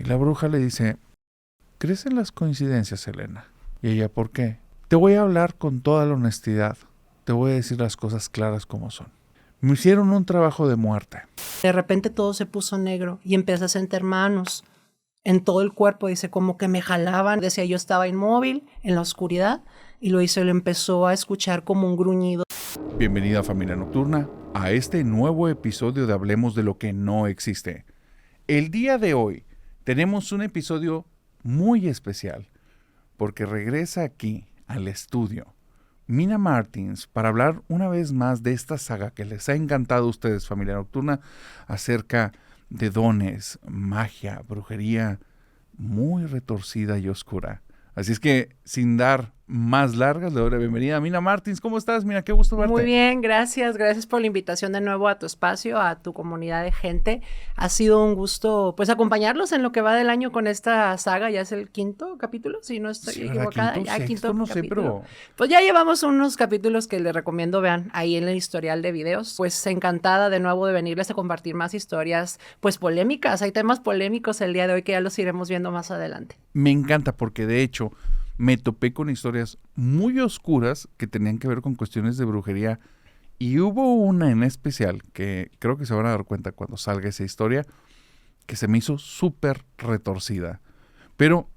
Y la bruja le dice, ¿crees en las coincidencias, Elena? Y ella, ¿por qué? Te voy a hablar con toda la honestidad. Te voy a decir las cosas claras como son. Me hicieron un trabajo de muerte. De repente todo se puso negro y empecé a sentir manos en todo el cuerpo. Dice, como que me jalaban. Decía, yo estaba inmóvil en la oscuridad y lo empezó a escuchar como un gruñido. Bienvenida, familia nocturna, a este nuevo episodio de Hablemos de lo que no existe. El día de hoy tenemos un episodio muy especial porque regresa aquí al estudio Mina Martins para hablar una vez más de esta saga que les ha encantado a ustedes, familia nocturna, acerca de dones, magia, brujería muy retorcida y oscura. Así es que, sin dar más largas, le doy la bienvenida a Mina Martins. ¿Cómo estás, Mina? Qué gusto verte. Muy bien, gracias. Gracias por la invitación de nuevo a tu espacio, a tu comunidad de gente. Ha sido un gusto, pues, acompañarlos en lo que va del año con esta saga. Ya es el quinto capítulo, si no estoy equivocada. Quinto, no sé, pero... Pues ya llevamos unos capítulos que les recomiendo vean ahí en el historial de videos. Pues encantada de nuevo de venirles a compartir más historias, pues, polémicas. Hay temas polémicos el día de hoy que ya los iremos viendo más adelante. Me encanta porque, de hecho, me topé con historias muy oscuras que tenían que ver con cuestiones de brujería y hubo una en especial que creo que se van a dar cuenta cuando salga esa historia que se me hizo súper retorcida. Pero,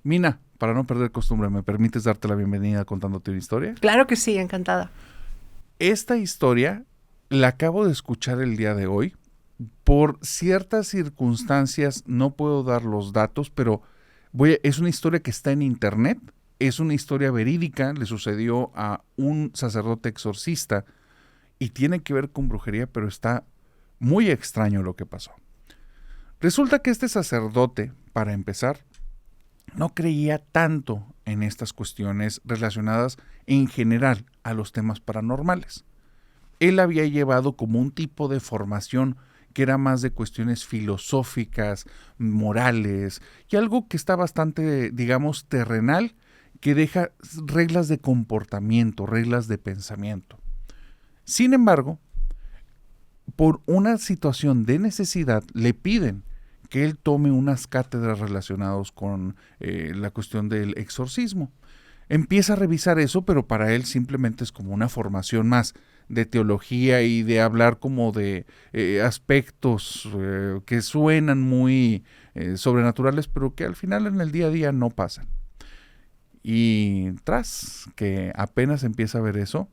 Mina, para no perder costumbre, ¿me permites darte la bienvenida contándote una historia? Claro que sí, encantada. Esta historia la acabo de escuchar el día de hoy. Por ciertas circunstancias no puedo dar los datos, pero es una historia que está en internet, es una historia verídica, le sucedió a un sacerdote exorcista y tiene que ver con brujería, pero está muy extraño lo que pasó. Resulta que este sacerdote, para empezar, no creía tanto en estas cuestiones relacionadas en general a los temas paranormales. Él había llevado como un tipo de formación que era más de cuestiones filosóficas, morales, y algo que está bastante, digamos, terrenal, que deja reglas de comportamiento, reglas de pensamiento. Sin embargo, por una situación de necesidad, le piden que él tome unas cátedras relacionadas con la cuestión del exorcismo. Empieza a revisar eso, pero para él simplemente es como una formación más de teología y de hablar como de aspectos que suenan muy sobrenaturales, pero que al final en el día a día no pasan. Y tras que apenas empieza a ver eso,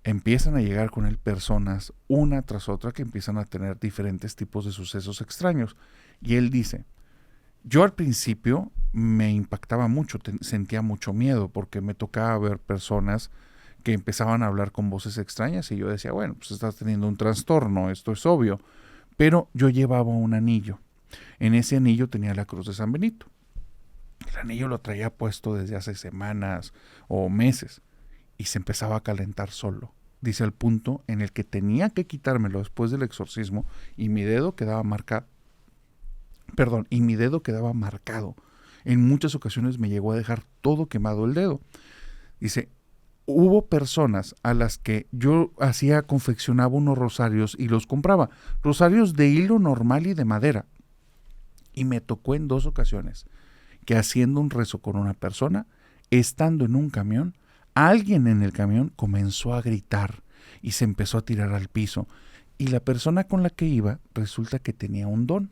empiezan a llegar con él personas una tras otra que empiezan a tener diferentes tipos de sucesos extraños. Y él dice, yo al principio me impactaba mucho, sentía mucho miedo porque me tocaba ver personas que empezaban a hablar con voces extrañas y yo decía, bueno, pues estás teniendo un trastorno, esto es obvio. Pero yo llevaba un anillo. En ese anillo tenía la cruz de San Benito. El anillo lo traía puesto desde hace semanas o meses y se empezaba a calentar solo. Dice al punto en el que tenía que quitármelo después del exorcismo y mi dedo quedaba marcado. En muchas ocasiones me llegó a dejar todo quemado el dedo. Dice, hubo personas a las que yo confeccionaba unos rosarios y los compraba. Rosarios de hilo normal y de madera. Y me tocó en 2 ocasiones que haciendo un rezo con una persona, estando en un camión, alguien en el camión comenzó a gritar y se empezó a tirar al piso. Y la persona con la que iba resulta que tenía un don.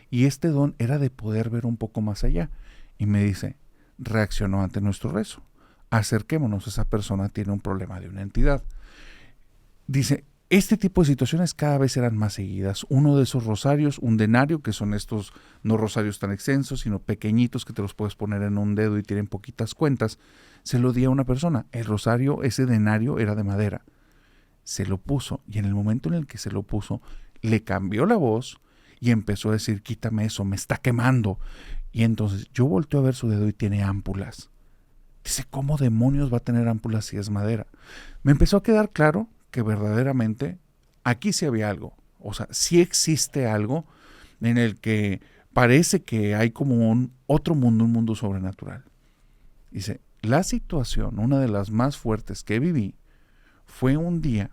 Y este don era de poder ver un poco más allá. Y me dice, reaccionó ante nuestro rezo. Acerquémonos, esa persona tiene un problema de una entidad. Dice, este tipo de situaciones cada vez eran más seguidas. Uno de esos rosarios, un denario, que son estos no rosarios tan extensos, sino pequeñitos que te los puedes poner en un dedo y tienen poquitas cuentas, se lo di a una persona. El rosario, ese denario, era de madera. Se lo puso y en el momento en el que se lo puso, le cambió la voz y empezó a decir, quítame eso, me está quemando. Y entonces yo volteo a ver su dedo y tiene ámpulas. Dice, ¿cómo demonios va a tener ámpulas si es madera? Me empezó a quedar claro que verdaderamente aquí sí había algo. O sea, sí existe algo en el que parece que hay como otro mundo, un mundo sobrenatural. Dice, la situación, una de las más fuertes que viví, fue un día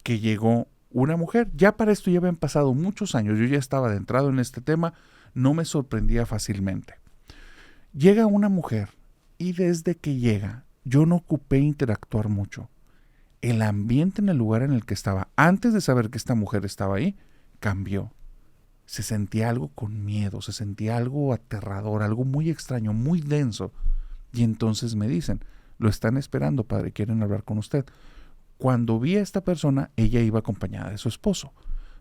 que llegó una mujer. Ya para esto ya habían pasado muchos años, yo ya estaba adentrado en este tema, no me sorprendía fácilmente. Llega una mujer y desde que llega yo no ocupé interactuar mucho. El ambiente en el lugar en el que estaba, antes de saber que esta mujer estaba ahí, cambió. Se sentía algo con miedo, se sentía algo aterrador, algo muy extraño, muy denso. Y entonces me dicen, lo están esperando, padre, quieren hablar con usted. Cuando vi a esta persona, ella iba acompañada de su esposo.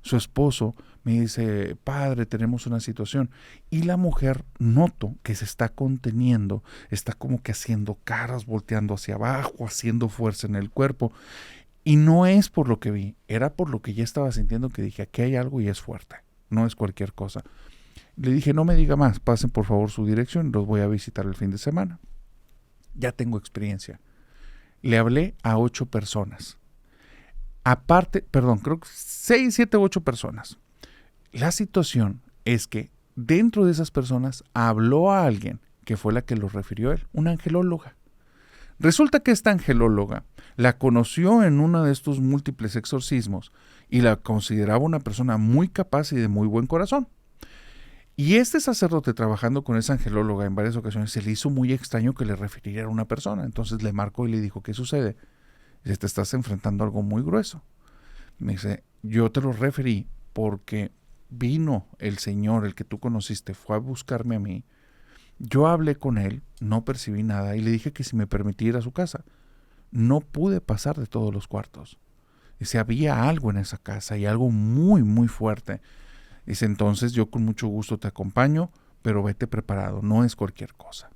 Su esposo me dice, padre, tenemos una situación. Y la mujer noto que se está conteniendo, está como que haciendo caras, volteando hacia abajo, haciendo fuerza en el cuerpo. Y no es por lo que vi, era por lo que ya estaba sintiendo, que dije, aquí hay algo y es fuerte, no es cualquier cosa. Le dije, no me diga más, pasen por favor su dirección, los voy a visitar el fin de semana. Ya tengo experiencia. Le hablé a 8 personas. Aparte, perdón, creo que 6, 7, 8 personas. La situación es que dentro de esas personas habló a alguien que fue la que lo refirió él, una angelóloga. Resulta que esta angelóloga la conoció en uno de estos múltiples exorcismos y la consideraba una persona muy capaz y de muy buen corazón. Y este sacerdote, trabajando con esa angelóloga en varias ocasiones, se le hizo muy extraño que le refiriera a una persona. Entonces le marcó y le dijo, ¿qué sucede? Dice, te estás enfrentando a algo muy grueso. Me dice, yo te lo referí porque vino el Señor, el que tú conociste, fue a buscarme a mí. Yo hablé con él, no percibí nada y le dije que si me permitía ir a su casa. No pude pasar de todos los cuartos. Dice, había algo en esa casa y algo muy, muy fuerte. Dice, entonces yo con mucho gusto te acompaño, pero vete preparado, no es cualquier cosa.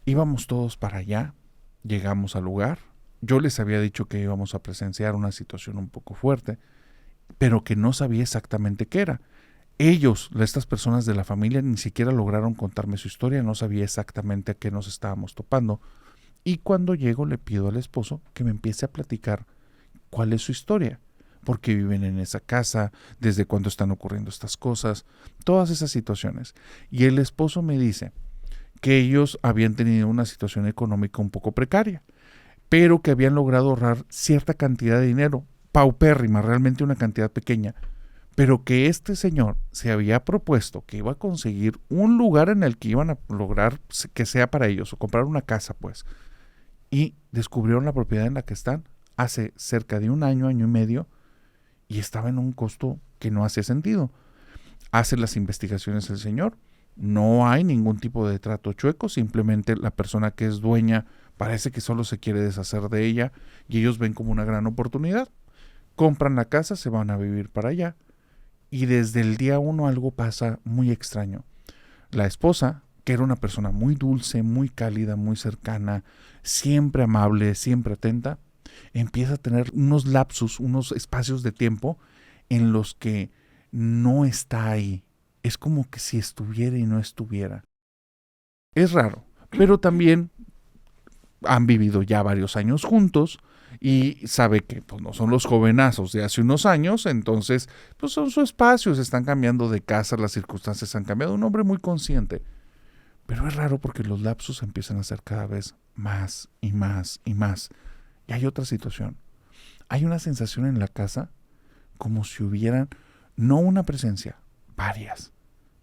Íbamos todos para allá, llegamos al lugar. Yo les había dicho que íbamos a presenciar una situación un poco fuerte, pero que no sabía exactamente qué era. Ellos, estas personas de la familia, ni siquiera lograron contarme su historia, no sabía exactamente a qué nos estábamos topando. Y cuando llego le pido al esposo que me empiece a platicar cuál es su historia, por qué viven en esa casa, desde cuándo están ocurriendo estas cosas, todas esas situaciones. Y el esposo me dice que ellos habían tenido una situación económica un poco precaria, pero que habían logrado ahorrar cierta cantidad de dinero, paupérrima, realmente una cantidad pequeña, pero que este señor se había propuesto que iba a conseguir un lugar en el que iban a lograr que sea para ellos, o comprar una casa, pues. Y descubrieron la propiedad en la que están hace cerca de un año, año y medio, y estaba en un costo que no hacía sentido. Hace las investigaciones el señor, no hay ningún tipo de trato chueco, simplemente la persona que es dueña parece que solo se quiere deshacer de ella y ellos ven como una gran oportunidad. Compran la casa, se van a vivir para allá y desde el día 1 algo pasa muy extraño. La esposa, que era una persona muy dulce, muy cálida, muy cercana, siempre amable, siempre atenta, empieza a tener unos lapsus, unos espacios de tiempo en los que no está ahí. Es como que si estuviera y no estuviera. Es raro, pero también han vivido ya varios años juntos y sabe que pues, no son los jovenazos de hace unos años, entonces pues son su espacio, se están cambiando de casa, las circunstancias han cambiado, un hombre muy consciente. Pero es raro porque los lapsus empiezan a ser cada vez más y más y más. Y hay otra situación. Hay una sensación en la casa como si hubieran, no una presencia, varias.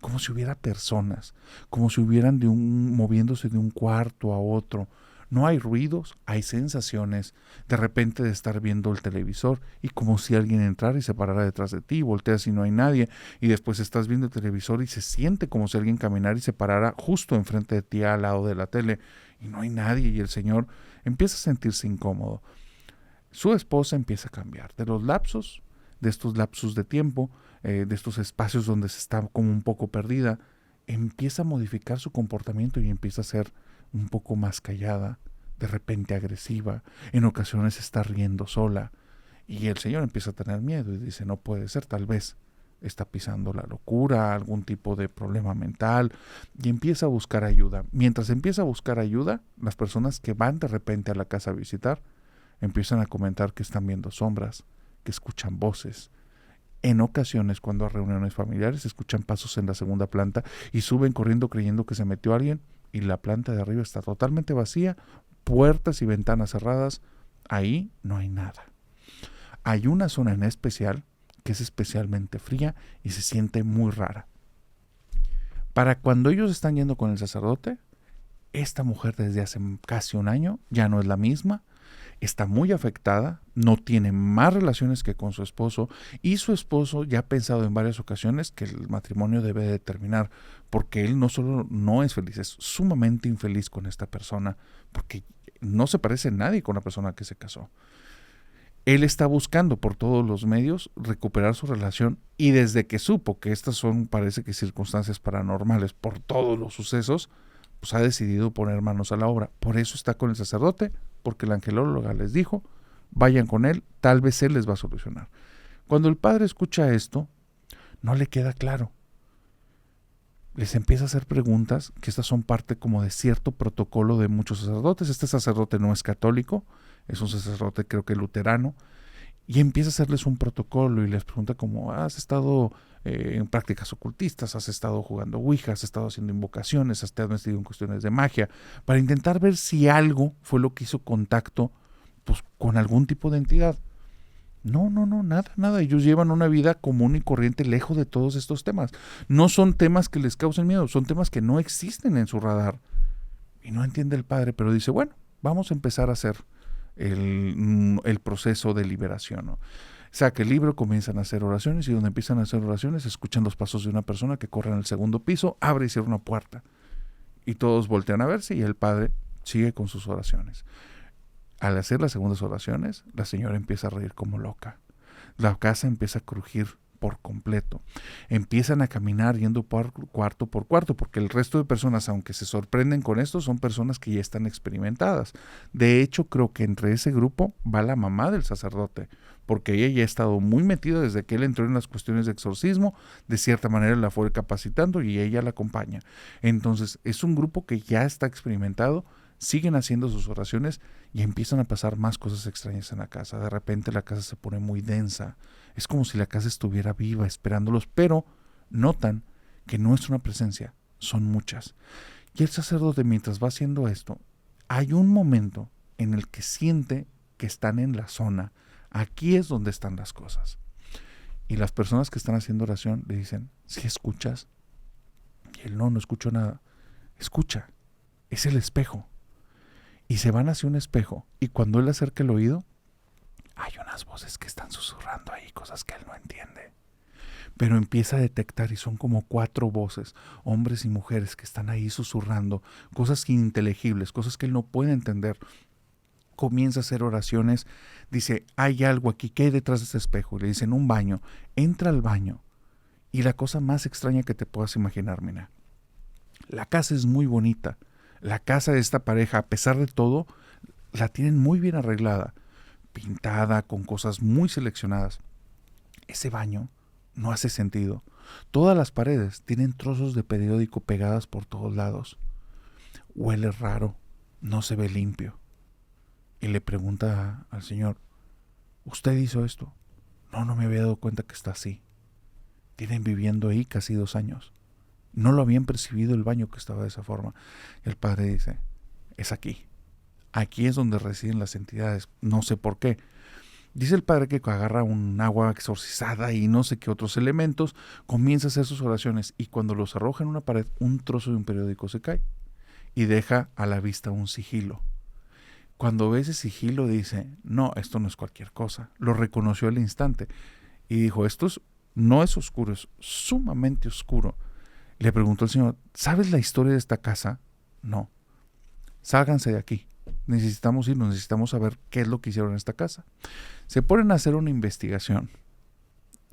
Como si hubiera personas, como si hubieran moviéndose de un cuarto a otro. No hay ruidos, hay sensaciones, de repente de estar viendo el televisor y como si alguien entrara y se parara detrás de ti, volteas y no hay nadie, y después estás viendo el televisor y se siente como si alguien caminara y se parara justo enfrente de ti al lado de la tele y no hay nadie y el señor empieza a sentirse incómodo. Su esposa empieza a cambiar de los lapsos, de estos lapsos de tiempo, de estos espacios donde se está como un poco perdida, empieza a modificar su comportamiento y empieza a ser un poco más callada, de repente agresiva, en ocasiones está riendo sola y el señor empieza a tener miedo y dice no puede ser, tal vez está pisando la locura, algún tipo de problema mental y empieza a buscar ayuda. Mientras empieza a buscar ayuda, las personas que van de repente a la casa a visitar empiezan a comentar que están viendo sombras, que escuchan voces. En ocasiones, cuando hay reuniones familiares, escuchan pasos en la segunda planta y suben corriendo creyendo que se metió alguien y la planta de arriba está totalmente vacía, puertas y ventanas cerradas, ahí no hay nada. hay una zona en especial que es especialmente fría y se siente muy rara. Para cuando ellos están yendo con el sacerdote, esta mujer desde hace casi un año ya no es la misma, está muy afectada, no tiene más relaciones que con su esposo y su esposo ya ha pensado en varias ocasiones que el matrimonio debe de terminar porque él no solo no es feliz, es sumamente infeliz con esta persona porque no se parece en nadie con la persona que se casó. Él está buscando por todos los medios recuperar su relación y desde que supo que estas son, parece que circunstancias paranormales por todos los sucesos, pues ha decidido poner manos a la obra. Por eso está con el sacerdote, porque la angelóloga les dijo, vayan con él, tal vez él les va a solucionar. Cuando el padre escucha esto, no le queda claro. Les empieza a hacer preguntas, que estas son parte como de cierto protocolo de muchos sacerdotes. Este sacerdote no es católico, es un sacerdote creo que luterano, y empieza a hacerles un protocolo y les pregunta como, ¿has estado en prácticas ocultistas? ¿Has estado jugando ouija? ¿Has estado haciendo invocaciones? ¿Has estado metido en cuestiones de magia? Para intentar ver si algo fue lo que hizo contacto pues, con algún tipo de entidad. No, nada. Ellos llevan una vida común y corriente lejos de todos estos temas. No son temas que les causen miedo, son temas que no existen en su radar. Y no entiende el padre, pero dice, bueno, vamos a empezar a hacer el proceso de liberación, ¿no? Saca el libro, comienzan a hacer oraciones y donde empiezan a hacer oraciones escuchan los pasos de una persona que corre en el segundo piso, abre y cierra una puerta y todos voltean a verse y el padre sigue con sus oraciones. Al hacer las segundas oraciones, la señora empieza a reír como loca. La casa empieza a crujir por completo. Empiezan a caminar yendo cuarto por cuarto, porque el resto de personas, aunque se sorprenden con esto, son personas que ya están experimentadas. De hecho, creo que entre ese grupo va la mamá del sacerdote, porque ella ya ha estado muy metida desde que él entró en las cuestiones de exorcismo, de cierta manera la fue capacitando y ella la acompaña. Entonces, es un grupo que ya está experimentado, siguen haciendo sus oraciones y empiezan a pasar más cosas extrañas en la casa. De repente la casa se pone muy densa. Es como si la casa estuviera viva esperándolos, pero notan que no es una presencia, son muchas. Y el sacerdote, mientras va haciendo esto, hay un momento en el que siente que están en la zona. Aquí es donde están las cosas. Y las personas que están haciendo oración le dicen, ¿sí escuchas? Y él, no escucho nada. Escucha, es el espejo. Y se van hacia un espejo y cuando él acerca el oído, hay unas voces que están susurrando ahí, cosas que él no entiende. Pero empieza a detectar y son como 4 voces, hombres y mujeres que están ahí susurrando, cosas ininteligibles, cosas que él no puede entender. Comienza a hacer oraciones, dice, hay algo aquí, ¿qué hay detrás de ese espejo? Y le dicen, un baño, entra al baño. Y la cosa más extraña que te puedas imaginar, mira, la casa es muy bonita. La casa de esta pareja, a pesar de todo, la tienen muy bien arreglada, pintada, con cosas muy seleccionadas. Ese baño no hace sentido. Todas las paredes tienen trozos de periódico pegadas por todos lados. Huele raro, no se ve limpio. Y le pregunta al señor, ¿usted hizo esto? No me había dado cuenta que está así. Tienen viviendo ahí casi 2 años. No lo habían percibido el baño que estaba de esa forma. El padre dice, es aquí. Aquí es donde residen las entidades. No sé por qué. Dice el padre que agarra un agua exorcizada y no sé qué otros elementos, comienza a hacer sus oraciones y cuando los arroja en una pared, un trozo de un periódico se cae y deja a la vista un sigilo. Cuando ve ese sigilo dice, no, esto no es cualquier cosa. Lo reconoció al instante y dijo, no es oscuro, es sumamente oscuro. Le preguntó al señor, ¿sabes la historia de esta casa? No. Sálganse de aquí. Necesitamos irnos, necesitamos saber qué es lo que hicieron en esta casa. Se ponen a hacer una investigación.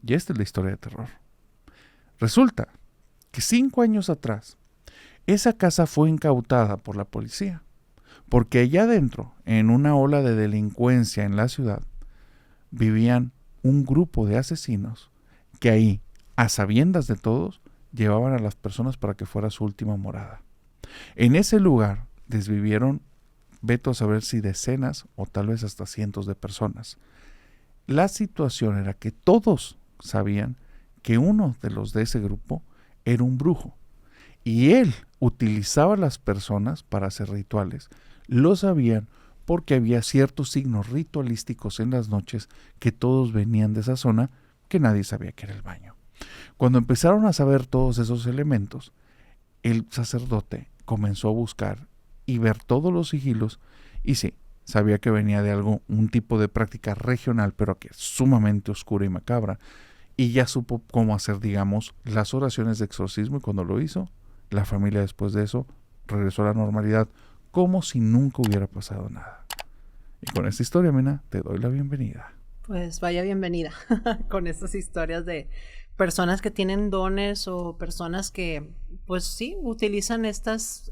Y esta es la historia de terror. Resulta que 5 años atrás, esa casa fue incautada por la policía. Porque allá adentro, en una ola de delincuencia en la ciudad, vivían un grupo de asesinos que ahí, a sabiendas de todos, llevaban a las personas para que fuera su última morada. En ese lugar desvivieron, veto a saber si decenas o tal vez hasta cientos de personas. La situación era que todos sabían que uno de los de ese grupo era un brujo y él utilizaba a las personas para hacer rituales. Lo sabían porque había ciertos signos ritualísticos en las noches que todos venían de esa zona que nadie sabía que era el baño. Cuando empezaron a saber todos esos elementos, el sacerdote comenzó a buscar y ver todos los sigilos y sí, sabía que venía de un tipo de práctica regional, pero que es sumamente oscura y macabra, y ya supo cómo hacer, digamos, las oraciones de exorcismo, y cuando lo hizo, la familia después de eso regresó a la normalidad como si nunca hubiera pasado nada. Y con esta historia, Mena, te doy la bienvenida. Pues vaya bienvenida con estas historias de personas que tienen dones o personas que, pues sí, utilizan estos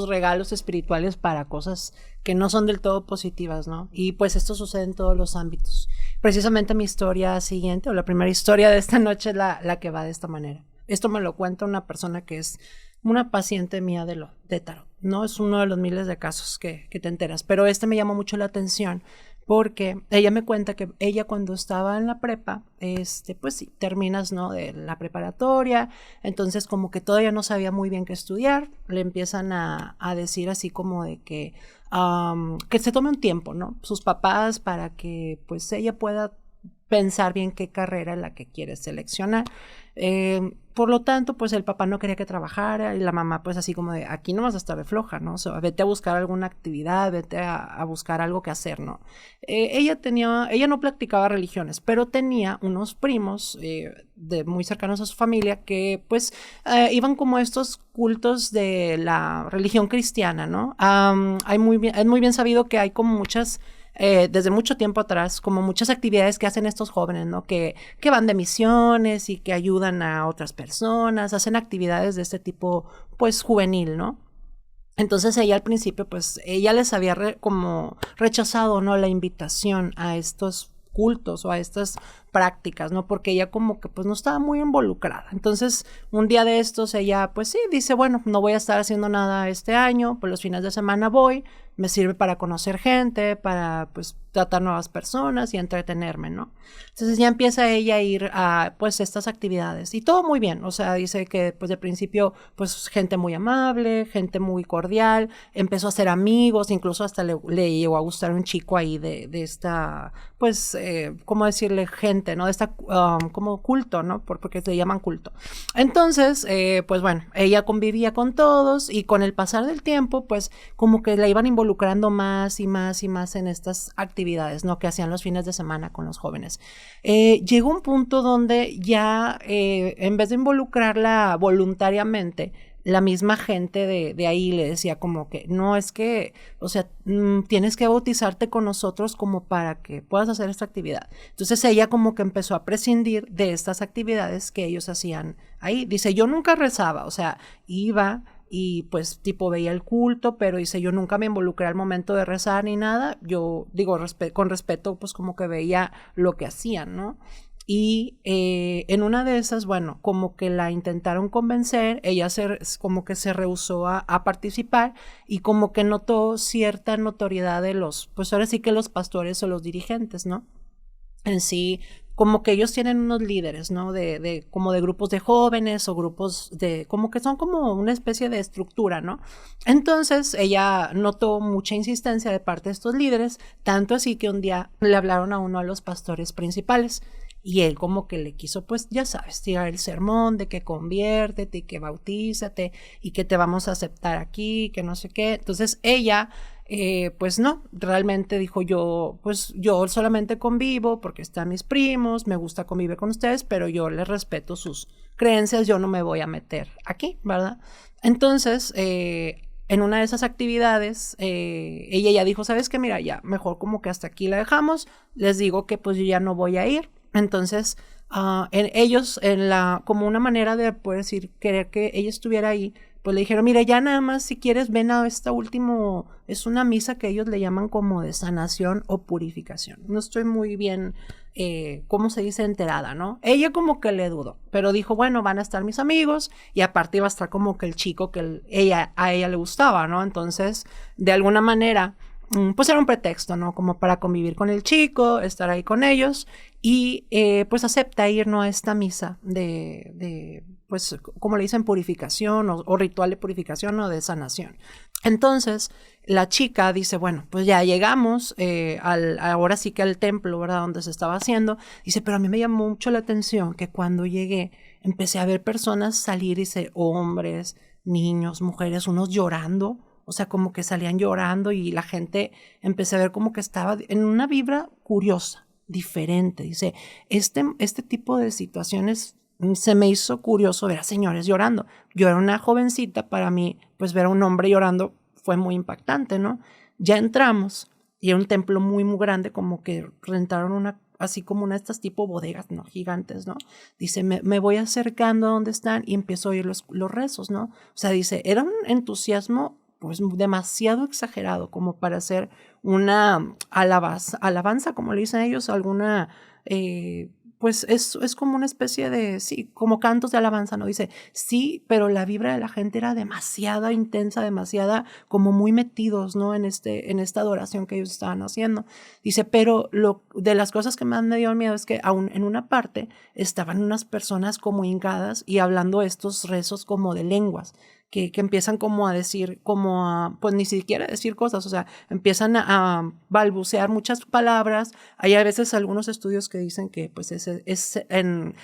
regalos espirituales para cosas que no son del todo positivas, ¿no? Y pues esto sucede en todos los ámbitos. Precisamente mi historia siguiente, o la primera historia de esta noche, es la que va de esta manera. Esto me lo cuenta una persona que es una paciente mía de tarot, ¿no? Es uno de los miles de casos que te enteras, pero este me llamó mucho la atención porque ella me cuenta que ella cuando estaba en la prepa, pues sí, terminas, ¿no? De la preparatoria, entonces como que todavía no sabía muy bien qué estudiar, le empiezan a decir así como de que se tome un tiempo, ¿no? Sus papás para que pues ella pueda pensar bien qué carrera es la que quiere seleccionar. Por lo tanto, pues el papá no quería que trabajara y la mamá pues así como de, aquí no vas a estar de floja, ¿no? O sea, vete a buscar alguna actividad, vete a buscar algo que hacer, ¿no? Ella no practicaba religiones, pero tenía unos primos muy cercanos a su familia que pues iban como a estos cultos de la religión cristiana, ¿no? Es muy bien sabido que hay como muchas desde mucho tiempo atrás, como muchas actividades que hacen estos jóvenes, ¿no? Que van de misiones y que ayudan a otras personas, hacen actividades de este tipo, pues, juvenil, ¿no? Entonces ella al principio, pues, ella les había como rechazado, ¿no? La invitación a estos cultos o a estas prácticas, ¿no? Porque ella como que pues no estaba muy involucrada. Entonces, un día de estos ella pues sí, dice, bueno, no voy a estar haciendo nada este año, pues los fines de semana voy, me sirve para conocer gente, para pues tratar nuevas personas y entretenerme, ¿no? Entonces ya empieza ella a ir a pues estas actividades y todo muy bien, o sea, dice que pues de principio pues gente muy amable, gente muy cordial, empezó a hacer amigos, incluso hasta le llegó a gustar un chico ahí de esta pues, ¿cómo decirle? Gente, ¿no? De esta como culto, ¿no? Porque se llaman culto. Entonces, pues bueno, ella convivía con todos y con el pasar del tiempo, pues como que la iban involucrando más y más y más en estas actividades, ¿no? Que hacían los fines de semana con los jóvenes. Llegó un punto donde ya, en vez de involucrarla voluntariamente, la misma gente de ahí le decía como que no es que, o sea, tienes que bautizarte con nosotros como para que puedas hacer esta actividad. Entonces ella como que empezó a prescindir de estas actividades que ellos hacían ahí. Dice, yo nunca rezaba, o sea, iba y pues tipo veía el culto, pero dice, yo nunca me involucré al momento de rezar ni nada. Yo digo, con respeto, pues como que veía lo que hacían, ¿no? Y en una de esas, bueno, como que la intentaron convencer, ella como que se rehusó a participar y como que notó cierta notoriedad de pues ahora sí que los pastores o los dirigentes, ¿no? En sí, como que ellos tienen unos líderes, ¿no? Como de grupos de jóvenes o grupos como que son como una especie de estructura, ¿no? Entonces ella notó mucha insistencia de parte de estos líderes, tanto así que un día le hablaron a uno de los pastores principales. Y él como que le quiso, pues ya sabes, tirar el sermón de que conviértete y que bautízate y que te vamos a aceptar aquí, que no sé qué. Entonces ella, pues no, realmente dijo pues yo solamente convivo porque están mis primos, me gusta convivir con ustedes, pero yo les respeto sus creencias, yo no me voy a meter aquí, ¿verdad? Entonces, en una de esas actividades, ella ya dijo, ¿sabes qué? Mira, ya mejor como que hasta aquí la dejamos, les digo que pues yo ya no voy a ir. Entonces, ellos, como una manera de poder decir, querer que ella estuviera ahí, pues le dijeron, mira, ya nada más si quieres ven a esta última, es una misa que ellos le llaman como de sanación o purificación. No estoy muy bien, ¿cómo se dice? Enterada, ¿no? Ella como que le dudó, pero dijo, bueno, van a estar mis amigos y aparte iba a estar como que el chico que a ella le gustaba, ¿no? Entonces, de alguna manera pues era un pretexto, ¿no? Como para convivir con el chico, estar ahí con ellos y pues acepta ir, ¿no? A esta misa pues como le dicen, purificación o ritual de purificación o de sanación. Entonces la chica dice, bueno, pues ya llegamos ahora sí que al templo, ¿verdad? Donde se estaba haciendo. Dice, pero a mí me llamó mucho la atención que cuando llegué empecé a ver personas salir, dice, hombres, niños, mujeres, unos llorando. O sea, como que salían llorando y la gente empecé a ver como que estaba en una vibra curiosa, diferente. Dice, este tipo de situaciones se me hizo curioso ver a señores llorando. Yo era una jovencita, para mí, pues ver a un hombre llorando fue muy impactante, ¿no? Ya entramos y era un templo muy, muy grande, como que rentaron así como una de estas tipo bodegas, ¿no? Gigantes, ¿no? Dice, me voy acercando a donde están y empiezo a oír los rezos, ¿no? O sea, dice, era un entusiasmo pues demasiado exagerado como para hacer una alabanza, como le dicen ellos, alguna, pues es como una especie de, sí, como cantos de alabanza, ¿no? Dice, sí, pero la vibra de la gente era demasiada intensa, demasiada, como muy metidos, ¿no? En esta adoración que ellos estaban haciendo. Dice, pero de las cosas que más me dio miedo es que aún en una parte estaban unas personas como hincadas y hablando estos rezos como de lenguas. Que empiezan como a decir, pues ni siquiera decir cosas, o sea, empiezan a balbucear muchas palabras. Hay a veces algunos estudios que dicen que pues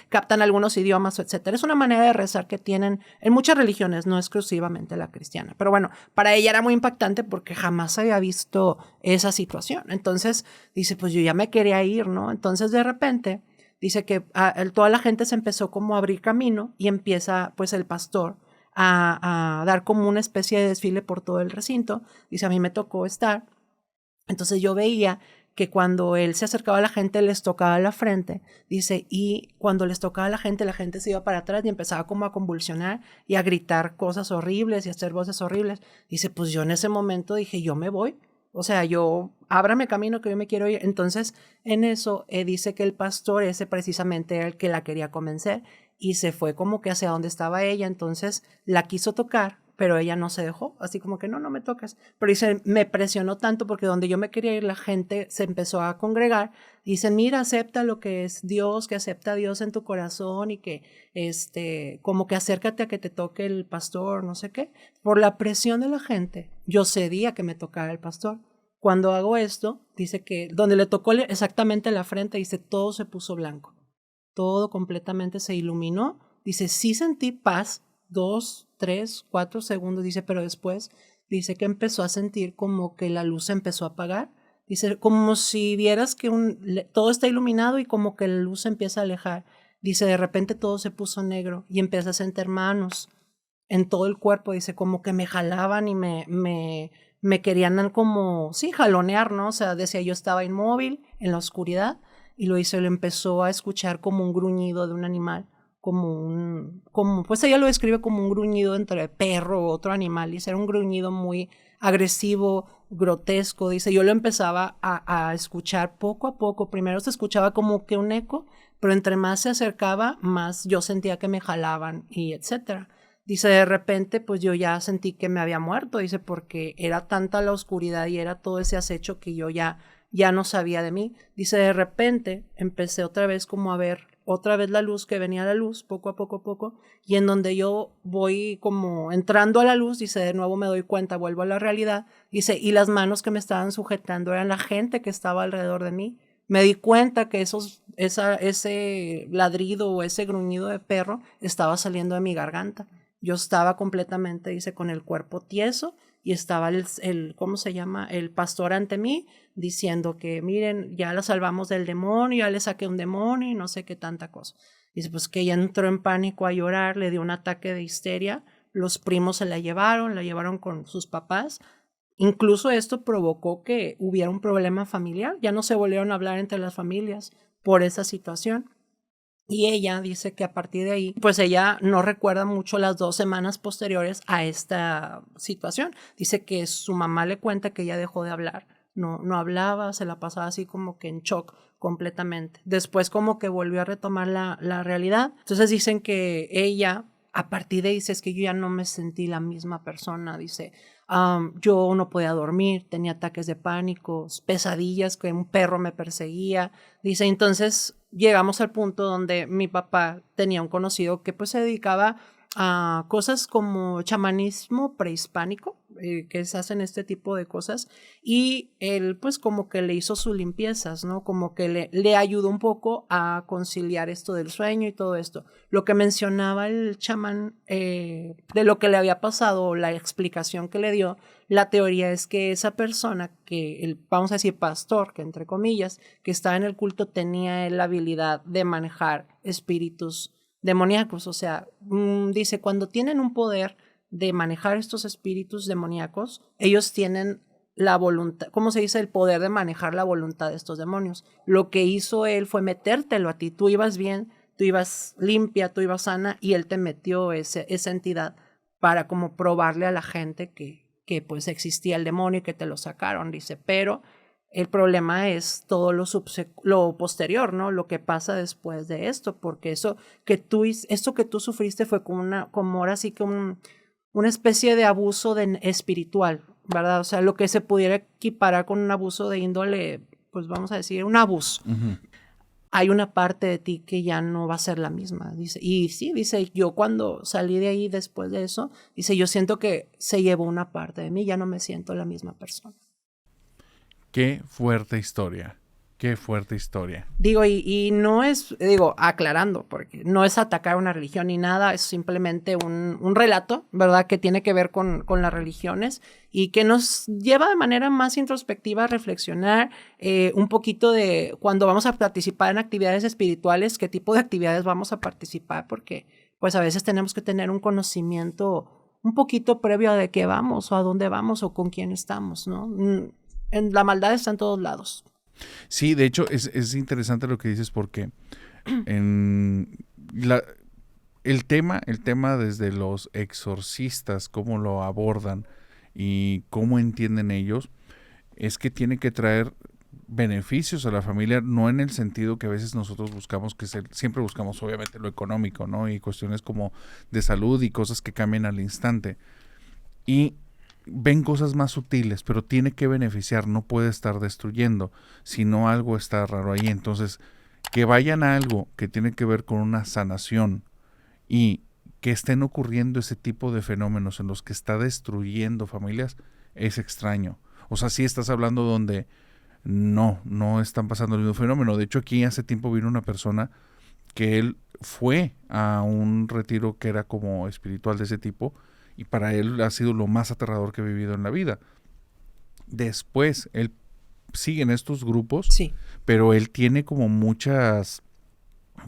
captan algunos idiomas, etcétera. Es una manera de rezar que tienen en muchas religiones, no exclusivamente la cristiana. Pero bueno, para ella era muy impactante porque jamás había visto esa situación. Entonces dice, pues yo ya me quería ir, ¿no? Entonces de repente dice que toda la gente se empezó como a abrir camino y empieza pues el pastor a dar como una especie de desfile por todo el recinto. Dice, a mí me tocó estar. Entonces yo veía que cuando él se acercaba a la gente les tocaba la frente, dice, y cuando les tocaba a la gente se iba para atrás y empezaba como a convulsionar y a gritar cosas horribles y a hacer voces horribles. Dice, pues yo en ese momento dije, yo me voy. O sea, ábrame camino que yo me quiero ir. Entonces, en eso dice que el pastor ese precisamente era el que la quería convencer y se fue como que hacia donde estaba ella, entonces la quiso tocar, pero ella no se dejó, así como que no me toques. Pero dice, me presionó tanto porque donde yo me quería ir la gente se empezó a congregar. Dicen, mira, acepta lo que es Dios, que acepta a Dios en tu corazón y que como que acércate a que te toque el pastor, no sé qué. Por la presión de la gente, yo cedí a que me tocara el pastor. Cuando hago esto, dice que donde le tocó exactamente la frente, dice, todo se puso blanco. Todo completamente se iluminó. Dice, sí sentí paz, 2, 3, 4 segundos, dice, pero después dice que empezó a sentir como que la luz se empezó a apagar. Dice, como si vieras que todo está iluminado y como que la luz se empieza a alejar. Dice, de repente todo se puso negro y empecé a sentir manos en todo el cuerpo. Dice, como que me jalaban y me querían como, sí, jalonear, ¿no? O sea, decía, yo estaba inmóvil en la oscuridad. Y lo empezó a escuchar como un gruñido de un animal, pues ella lo describe como un gruñido entre perro o otro animal, dice, era un gruñido muy agresivo, grotesco, dice, yo lo empezaba a escuchar poco a poco, primero se escuchaba como que un eco, pero entre más se acercaba, más yo sentía que me jalaban y etcétera. Dice, de repente, pues yo ya sentí que me había muerto, dice, porque era tanta la oscuridad y era todo ese acecho que yo ya no sabía de mí. Dice, de repente empecé otra vez como a ver otra vez la luz, que venía la luz poco a poco, y en donde yo voy como entrando a la luz, dice, de nuevo me doy cuenta, vuelvo a la realidad, dice, y las manos que me estaban sujetando eran la gente que estaba alrededor de mí. Me di cuenta que ese ladrido o ese gruñido de perro estaba saliendo de mi garganta. Yo estaba completamente, dice, con el cuerpo tieso y estaba ¿cómo se llama? El pastor ante mí diciendo que, miren, ya la salvamos del demonio, ya le saqué un demonio y no sé qué tanta cosa. Dice, pues que ella entró en pánico a llorar, le dio un ataque de histeria, los primos se la llevaron con sus papás. Incluso esto provocó que hubiera un problema familiar, ya no se volvieron a hablar entre las familias por esa situación. Y ella dice que a partir de ahí, pues ella no recuerda mucho las 2 semanas posteriores a esta situación. Dice que su mamá le cuenta que ella dejó de hablar, no hablaba, se la pasaba así como que en shock completamente. Después como que volvió a retomar la realidad. Entonces dicen que ella a partir de ahí dice, es que yo ya no me sentí la misma persona, dice, yo no podía dormir, tenía ataques de pánico, pesadillas, que un perro me perseguía, dice, entonces llegamos al punto donde mi papá tenía un conocido que pues se dedicaba a cosas como chamanismo prehispánico, que se hacen este tipo de cosas, y él pues como que le hizo sus limpiezas, ¿no? Como que le ayudó un poco a conciliar esto del sueño y todo esto. Lo que mencionaba el chamán de lo que le había pasado, la explicación que le dio, la teoría es que esa persona, que el, vamos a decir pastor, que entre comillas, que estaba en el culto, tenía la habilidad de manejar espíritus demoníacos, o sea, dice, cuando tienen un poder de manejar estos espíritus demoníacos, ellos tienen la voluntad, ¿cómo se dice? El poder de manejar la voluntad de estos demonios. Lo que hizo él fue metértelo a ti, tú ibas bien, tú ibas limpia, tú ibas sana, y él te metió esa entidad para como probarle a la gente que pues existía el demonio y que te lo sacaron, dice, pero el problema es todo lo posterior, ¿no? Lo que pasa después de esto, porque esto que tú sufriste fue como ahora sí que una especie de abuso espiritual, ¿verdad? O sea, lo que se pudiera equiparar con un abuso de índole, pues vamos a decir, un abuso. Uh-huh. Hay una parte de ti que ya no va a ser la misma, dice. Y sí, dice, yo cuando salí de ahí después de eso, dice, yo siento que se llevó una parte de mí, ya no me siento la misma persona. Qué fuerte historia. Qué fuerte historia. Digo, y no es, aclarando, porque no es atacar una religión ni nada, es simplemente un relato, ¿verdad? Que tiene que ver con las religiones y que nos lleva de manera más introspectiva a reflexionar un poquito de cuando vamos a participar en actividades espirituales, qué tipo de actividades vamos a participar, porque pues a veces tenemos que tener un conocimiento un poquito previo a de qué vamos o a dónde vamos o con quién estamos, ¿no? La maldad está en todos lados. Sí, de hecho es interesante lo que dices porque el tema desde los exorcistas, cómo lo abordan y cómo entienden ellos, es que tiene que traer beneficios a la familia, no en el sentido que a veces nosotros buscamos, siempre buscamos obviamente lo económico, ¿no? Y cuestiones como de salud y cosas que cambian al instante. Y ven cosas más sutiles, pero tiene que beneficiar, no puede estar destruyendo, si no algo está raro ahí. Entonces, que vayan a algo que tiene que ver con una sanación y que estén ocurriendo ese tipo de fenómenos en los que está destruyendo familias, es extraño. O sea, sí estás hablando donde no están pasando el mismo fenómeno. De hecho, aquí hace tiempo vino una persona que él fue a un retiro que era como espiritual de ese tipo, y para él ha sido lo más aterrador que he vivido en la vida. Después, él sigue en estos grupos, sí, pero él tiene como muchas,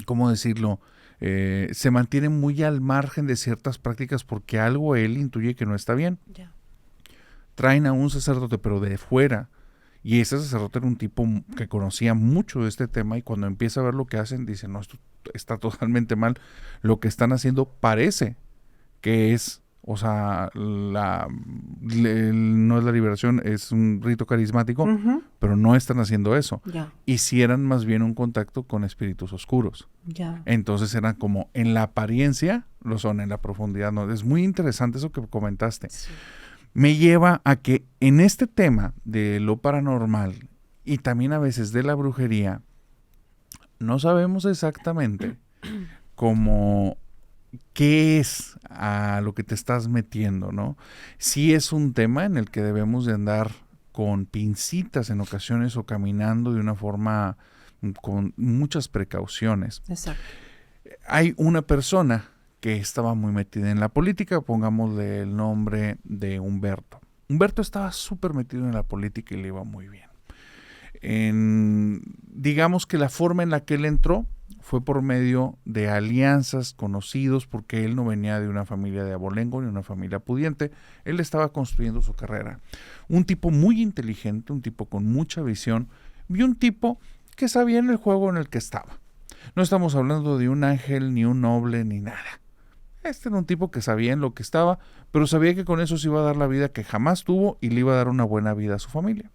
¿cómo decirlo? Se mantiene muy al margen de ciertas prácticas porque algo él intuye que no está bien. Yeah. Traen a un sacerdote, pero de fuera, y ese sacerdote era un tipo que conocía mucho de este tema, y cuando empieza a ver lo que hacen, dice, no, esto está totalmente mal. Lo que están haciendo parece que es... O sea, no es la liberación, es un rito carismático, uh-huh, pero no están haciendo eso. Yeah. Hicieran más bien un contacto con espíritus oscuros. Yeah. Entonces eran como, en la apariencia, lo son, en la profundidad no. Es muy interesante eso que comentaste. Sí. Me lleva a que en este tema de lo paranormal y también a veces de la brujería, no sabemos exactamente cómo... ¿qué es a lo que te estás metiendo, no? Sí es un tema en el que debemos de andar con pincitas en ocasiones o caminando de una forma con muchas precauciones. Exacto. Hay una persona que estaba muy metida en la política, pongámosle el nombre de Humberto. Humberto estaba súper metido en la política y le iba muy bien. Digamos que la forma en la que él entró fue por medio de alianzas, conocidos, porque él no venía de una familia de abolengo ni una familia pudiente. Él estaba construyendo su carrera. Un tipo muy inteligente, un tipo con mucha visión y un tipo que sabía en el juego en el que estaba. No estamos hablando de un ángel, ni un noble, ni nada. Este era un tipo que sabía en lo que estaba, pero sabía que con eso se iba a dar la vida que jamás tuvo y le iba a dar una buena vida a su familia.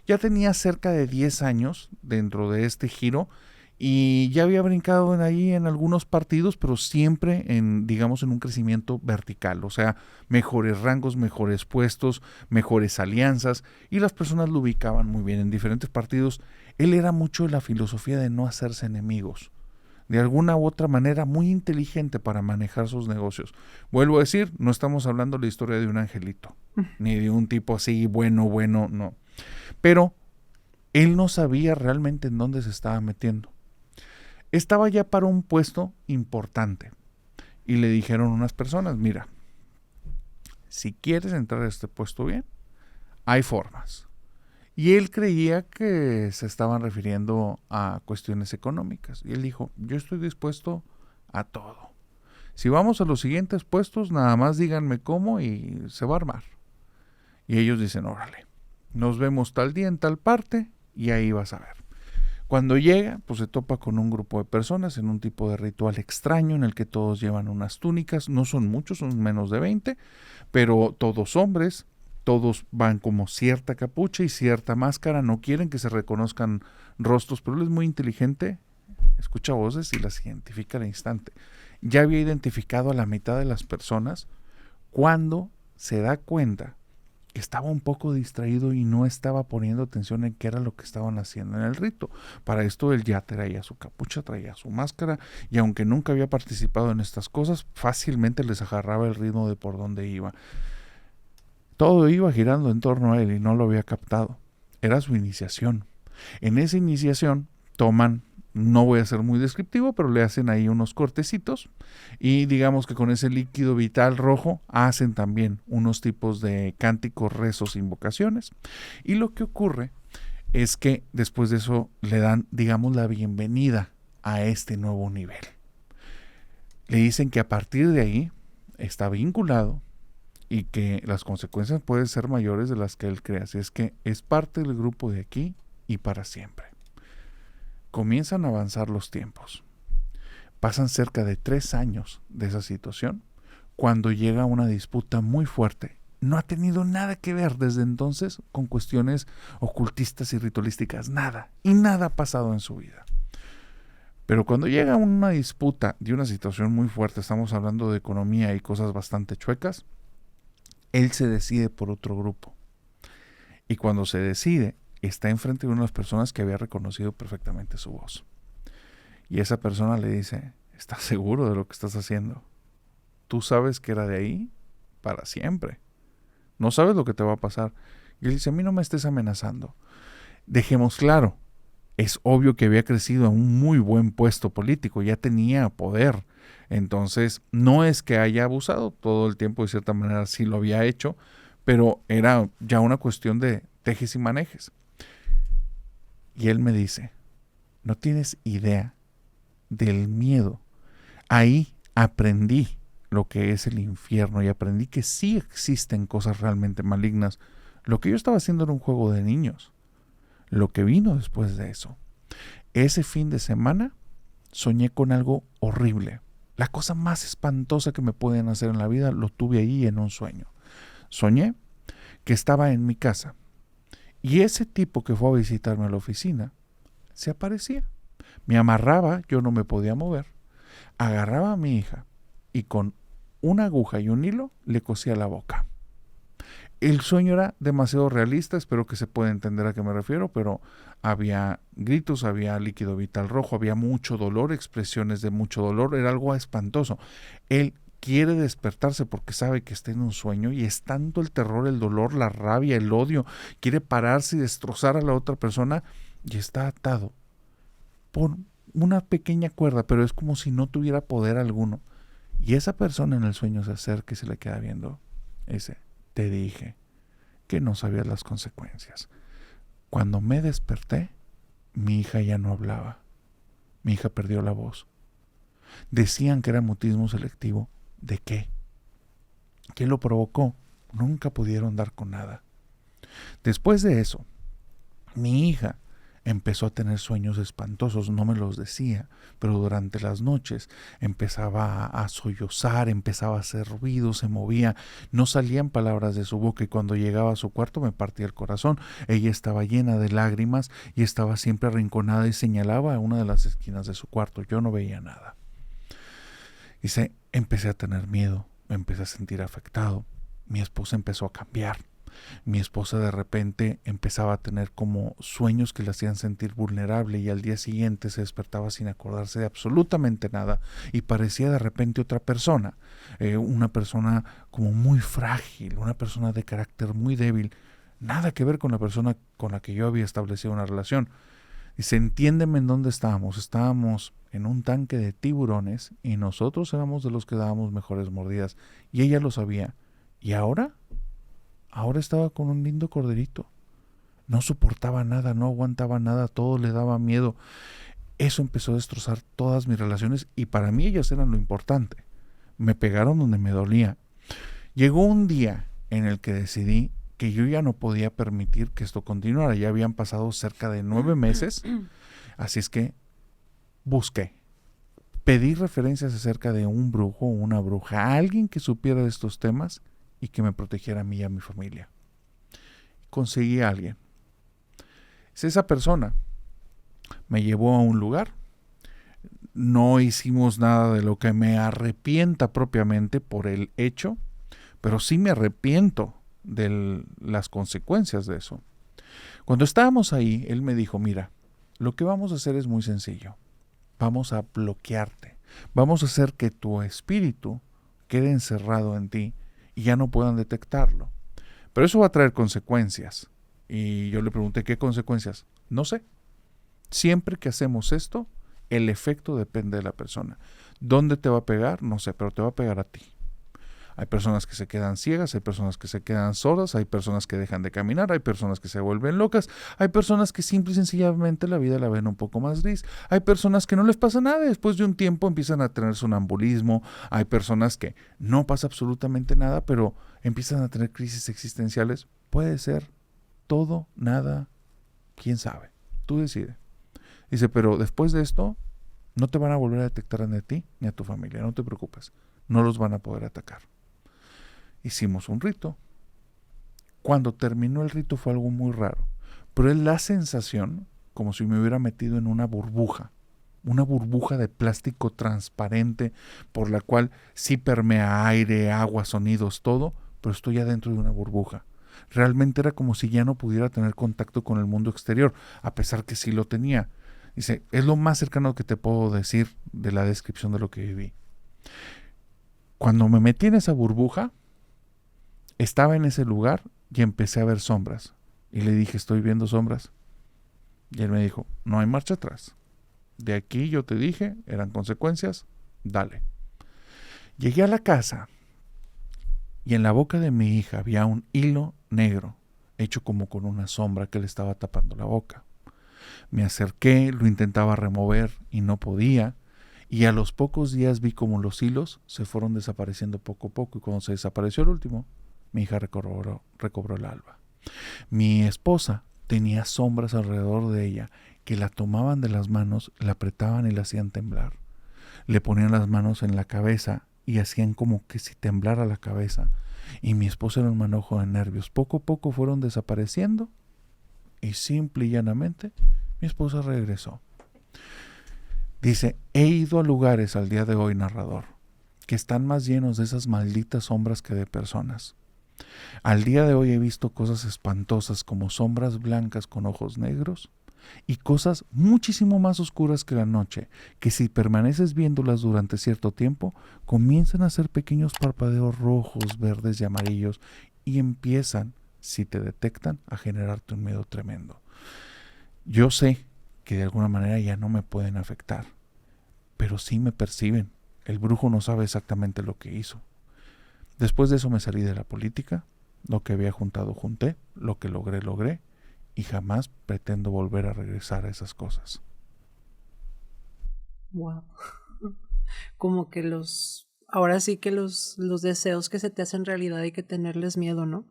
Ya tenía cerca de 10 años dentro de este giro y ya había brincado ahí en algunos partidos, pero siempre en, digamos, en un crecimiento vertical, o sea, mejores rangos, mejores puestos, mejores alianzas, y las personas lo ubicaban muy bien en diferentes partidos. Él era mucho de la filosofía de no hacerse enemigos, de alguna u otra manera muy inteligente para manejar sus negocios. Vuelvo a decir, no estamos hablando de la historia de un angelito, ni de un tipo así bueno, no. Pero él no sabía realmente en dónde se estaba metiendo. Estaba ya para un puesto importante y le dijeron unas personas, mira, si quieres entrar a este puesto bien, hay formas. Y él creía que se estaban refiriendo a cuestiones económicas. Y él dijo, yo estoy dispuesto a todo. Si vamos a los siguientes puestos, nada más díganme cómo y se va a armar. Y ellos dicen, órale, nos vemos tal día en tal parte y ahí vas a ver. Cuando llega, pues se topa con un grupo de personas en un tipo de ritual extraño en el que todos llevan unas túnicas, no son muchos, son menos de 20, pero todos hombres, todos van como cierta capucha y cierta máscara, no quieren que se reconozcan rostros, pero él es muy inteligente, escucha voces y las identifica al instante. Ya había identificado a la mitad de las personas cuando se da cuenta que estaba un poco distraído y no estaba poniendo atención en qué era lo que estaban haciendo en el rito. Para esto él ya traía su capucha, traía su máscara, y aunque nunca había participado en estas cosas, fácilmente les agarraba el ritmo de por dónde iba. Todo iba girando en torno a él y no lo había captado. Era su iniciación. En esa iniciación toman, no voy a ser muy descriptivo, pero le hacen ahí unos cortecitos y digamos que con ese líquido vital rojo hacen también unos tipos de cánticos, rezos, invocaciones. Y lo que ocurre es que después de eso le dan, digamos, la bienvenida a este nuevo nivel. Le dicen que a partir de ahí está vinculado y que las consecuencias pueden ser mayores de las que él cree. Así es que es parte del grupo de aquí y para siempre. Comienzan a avanzar los tiempos. Pasan cerca de 3 años de esa situación cuando llega una disputa muy fuerte. No ha tenido nada que ver desde entonces con cuestiones ocultistas y ritualísticas. Nada. Y nada ha pasado en su vida. Pero cuando llega una disputa de una situación muy fuerte, estamos hablando de economía y cosas bastante chuecas, él se decide por otro grupo. Y cuando se decide, está enfrente de unas personas que había reconocido perfectamente su voz. Y esa persona le dice, ¿estás seguro de lo que estás haciendo? Tú sabes que era de ahí para siempre. No sabes lo que te va a pasar. Y él dice, a mí no me estés amenazando. Dejemos claro, es obvio que había crecido a un muy buen puesto político, ya tenía poder. Entonces, no es que haya abusado, todo el tiempo de cierta manera sí lo había hecho, pero era ya una cuestión de tejes y manejes. Y él me dice, no tienes idea del miedo. Ahí aprendí lo que es el infierno y aprendí que sí existen cosas realmente malignas. Lo que yo estaba haciendo era un juego de niños. Lo que vino después de eso. Ese fin de semana soñé con algo horrible. La cosa más espantosa que me pueden hacer en la vida lo tuve ahí en un sueño. Soñé que estaba en mi casa y ese tipo que fue a visitarme a la oficina se aparecía. Me amarraba, yo no me podía mover, agarraba a mi hija y con una aguja y un hilo le cosía la boca. El sueño era demasiado realista, espero que se pueda entender a qué me refiero, pero había gritos, había líquido vital rojo, había mucho dolor, expresiones de mucho dolor, era algo espantoso. Él quiere despertarse porque sabe que está en un sueño y es tanto el terror, el dolor, la rabia, el odio, quiere pararse y destrozar a la otra persona y está atado por una pequeña cuerda, pero es como si no tuviera poder alguno. Y esa persona en el sueño se acerca y se le queda viendo. Te dije que no sabías las consecuencias. Cuando me desperté, mi hija ya no hablaba. Mi hija perdió la voz. Decían que era mutismo selectivo. ¿De qué? ¿Qué lo provocó? Nunca pudieron dar con nada. Después de eso, mi hija empezó a tener sueños espantosos, no me los decía, pero durante las noches empezaba a sollozar, empezaba a hacer ruido, se movía, no salían palabras de su boca y cuando llegaba a su cuarto me partía el corazón. Ella estaba llena de lágrimas y estaba siempre arrinconada y señalaba a una de las esquinas de su cuarto. Yo no veía nada. Dice, empecé a tener miedo, me empecé a sentir afectado. Mi esposa empezó a cambiar. Mi esposa de repente empezaba a tener como sueños que la hacían sentir vulnerable y al día siguiente se despertaba sin acordarse de absolutamente nada y parecía de repente otra persona, una persona como muy frágil, una persona de carácter muy débil, nada que ver con la persona con la que yo había establecido una relación. Dice, entiéndeme en dónde estábamos. Estábamos en un tanque de tiburones y nosotros éramos de los que dábamos mejores mordidas y ella lo sabía. ¿Y ahora? Ahora estaba con un lindo corderito. No soportaba nada, no aguantaba nada, todo le daba miedo. Eso empezó a destrozar todas mis relaciones y para mí ellas eran lo importante. Me pegaron donde me dolía. Llegó un día en el que decidí que yo ya no podía permitir que esto continuara. Ya habían pasado cerca de 9 meses, así es que busqué. Pedí referencias acerca de un brujo o una bruja, alguien que supiera de estos temas y que me protegiera a mí y a mi familia. Conseguí a alguien. Esa persona me llevó a un lugar. No hicimos nada de lo que me arrepienta propiamente por el hecho, pero sí me arrepiento de las consecuencias de eso. Cuando estábamos ahí, él me dijo, mira, lo que vamos a hacer es muy sencillo. Vamos a bloquearte. Vamos a hacer que tu espíritu quede encerrado en ti y ya no puedan detectarlo. Pero eso va a traer consecuencias. Y yo le pregunté, ¿qué consecuencias? No sé. Siempre que hacemos esto, el efecto depende de la persona. ¿Dónde te va a pegar? No sé, pero te va a pegar a ti. Hay personas que se quedan ciegas, hay personas que se quedan sordas, hay personas que dejan de caminar, hay personas que se vuelven locas, hay personas que simple y sencillamente la vida la ven un poco más gris, hay personas que no les pasa nada y después de un tiempo empiezan a tener sonambulismo, hay personas que no pasa absolutamente nada, pero empiezan a tener crisis existenciales. Puede ser todo, nada, quién sabe, tú decides. Dice, pero después de esto no te van a volver a detectar ni a ti ni a tu familia, no te preocupes, no los van a poder atacar. Hicimos un rito. Cuando terminó el rito fue algo muy raro, pero es la sensación como si me hubiera metido en una burbuja de plástico transparente por la cual sí permea aire, agua, sonidos, todo, pero estoy adentro de una burbuja. Realmente era como si ya no pudiera tener contacto con el mundo exterior, a pesar que sí lo tenía. Dice, es lo más cercano que te puedo decir de la descripción de lo que viví. Cuando me metí en esa burbuja, estaba en ese lugar y empecé a ver sombras. Y le dije, estoy viendo sombras. Y él me dijo, no hay marcha atrás. De aquí yo te dije, eran consecuencias, dale. Llegué a la casa y en la boca de mi hija había un hilo negro, hecho como con una sombra que le estaba tapando la boca. Me acerqué, lo intentaba remover y no podía. Y a los pocos días vi como los hilos se fueron desapareciendo poco a poco. Y cuando se desapareció el último, mi hija recobró el alba. Mi esposa tenía sombras alrededor de ella que la tomaban de las manos, la apretaban y la hacían temblar. Le ponían las manos en la cabeza y hacían como que si temblara la cabeza. Y mi esposa era un manojo de nervios. Poco a poco fueron desapareciendo y simple y llanamente mi esposa regresó. Dice, he ido a lugares al día de hoy, narrador, que están más llenos de esas malditas sombras que de personas. Al día de hoy he visto cosas espantosas como sombras blancas con ojos negros y cosas muchísimo más oscuras que la noche, que si permaneces viéndolas durante cierto tiempo, comienzan a hacer pequeños parpadeos rojos, verdes y amarillos y empiezan, si te detectan, a generarte un miedo tremendo. Yo sé que de alguna manera ya no me pueden afectar, pero sí me perciben. El brujo no sabe exactamente lo que hizo. Después de eso me salí de la política, lo que había juntado junté, lo que logré, y jamás pretendo volver a regresar a esas cosas. Wow. Como que los Ahora sí que los deseos que se te hacen realidad hay que tenerles miedo, ¿no?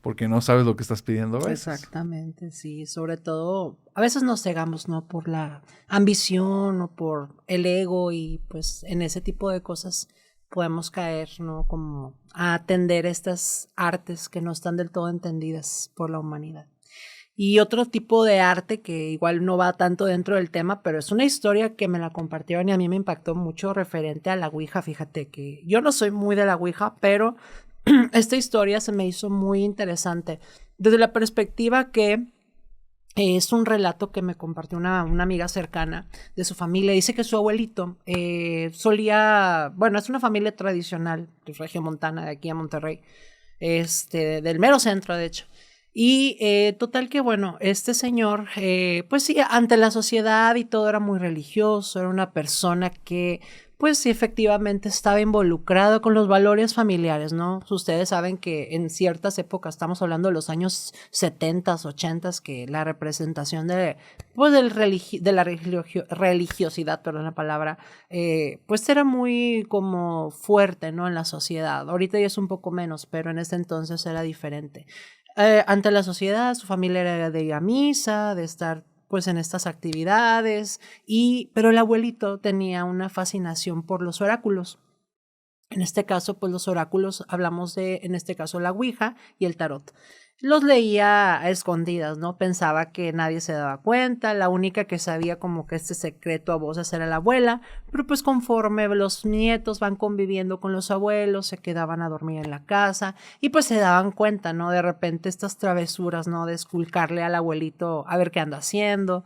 Porque no sabes lo que estás pidiendo a veces. Exactamente, sí. Sobre todo, a veces nos cegamos, ¿no? Por la ambición o por el ego y pues en ese tipo de cosas podemos caer, ¿no? Como a atender estas artes que no están del todo entendidas por la humanidad. Y otro tipo de arte que igual no va tanto dentro del tema, pero es una historia que me la compartieron y a mí me impactó mucho referente a la Ouija. Fíjate que yo no soy muy de la Ouija, pero esta historia se me hizo muy interesante. Desde la perspectiva que es un relato que me compartió una amiga cercana de su familia. Dice que su abuelito solía, bueno, es una familia tradicional de regiomontana de aquí a Monterrey, del mero centro, de hecho. Y total que, bueno, este señor, pues sí, ante la sociedad y todo era muy religioso, era una persona que, pues sí, efectivamente estaba involucrado con los valores familiares, ¿no? Ustedes saben que en ciertas épocas, estamos hablando de los años 70, 80, que la representación de, pues, de la religiosidad, perdón la palabra, pues era muy como fuerte, ¿no? En la sociedad. Ahorita ya es un poco menos, pero en ese entonces era diferente. Ante la sociedad, su familia era de ir a misa, de estar pues en estas actividades, pero el abuelito tenía una fascinación por los oráculos. En este caso, pues los oráculos, hablamos de, en este caso, la Ouija y el tarot. Los leía a escondidas, ¿no? Pensaba que nadie se daba cuenta, la única que sabía como que este secreto a voces era la abuela, pero pues conforme los nietos van conviviendo con los abuelos, se quedaban a dormir en la casa y pues se daban cuenta, ¿no? De repente estas travesuras, ¿no? De esculcarle al abuelito a ver qué anda haciendo,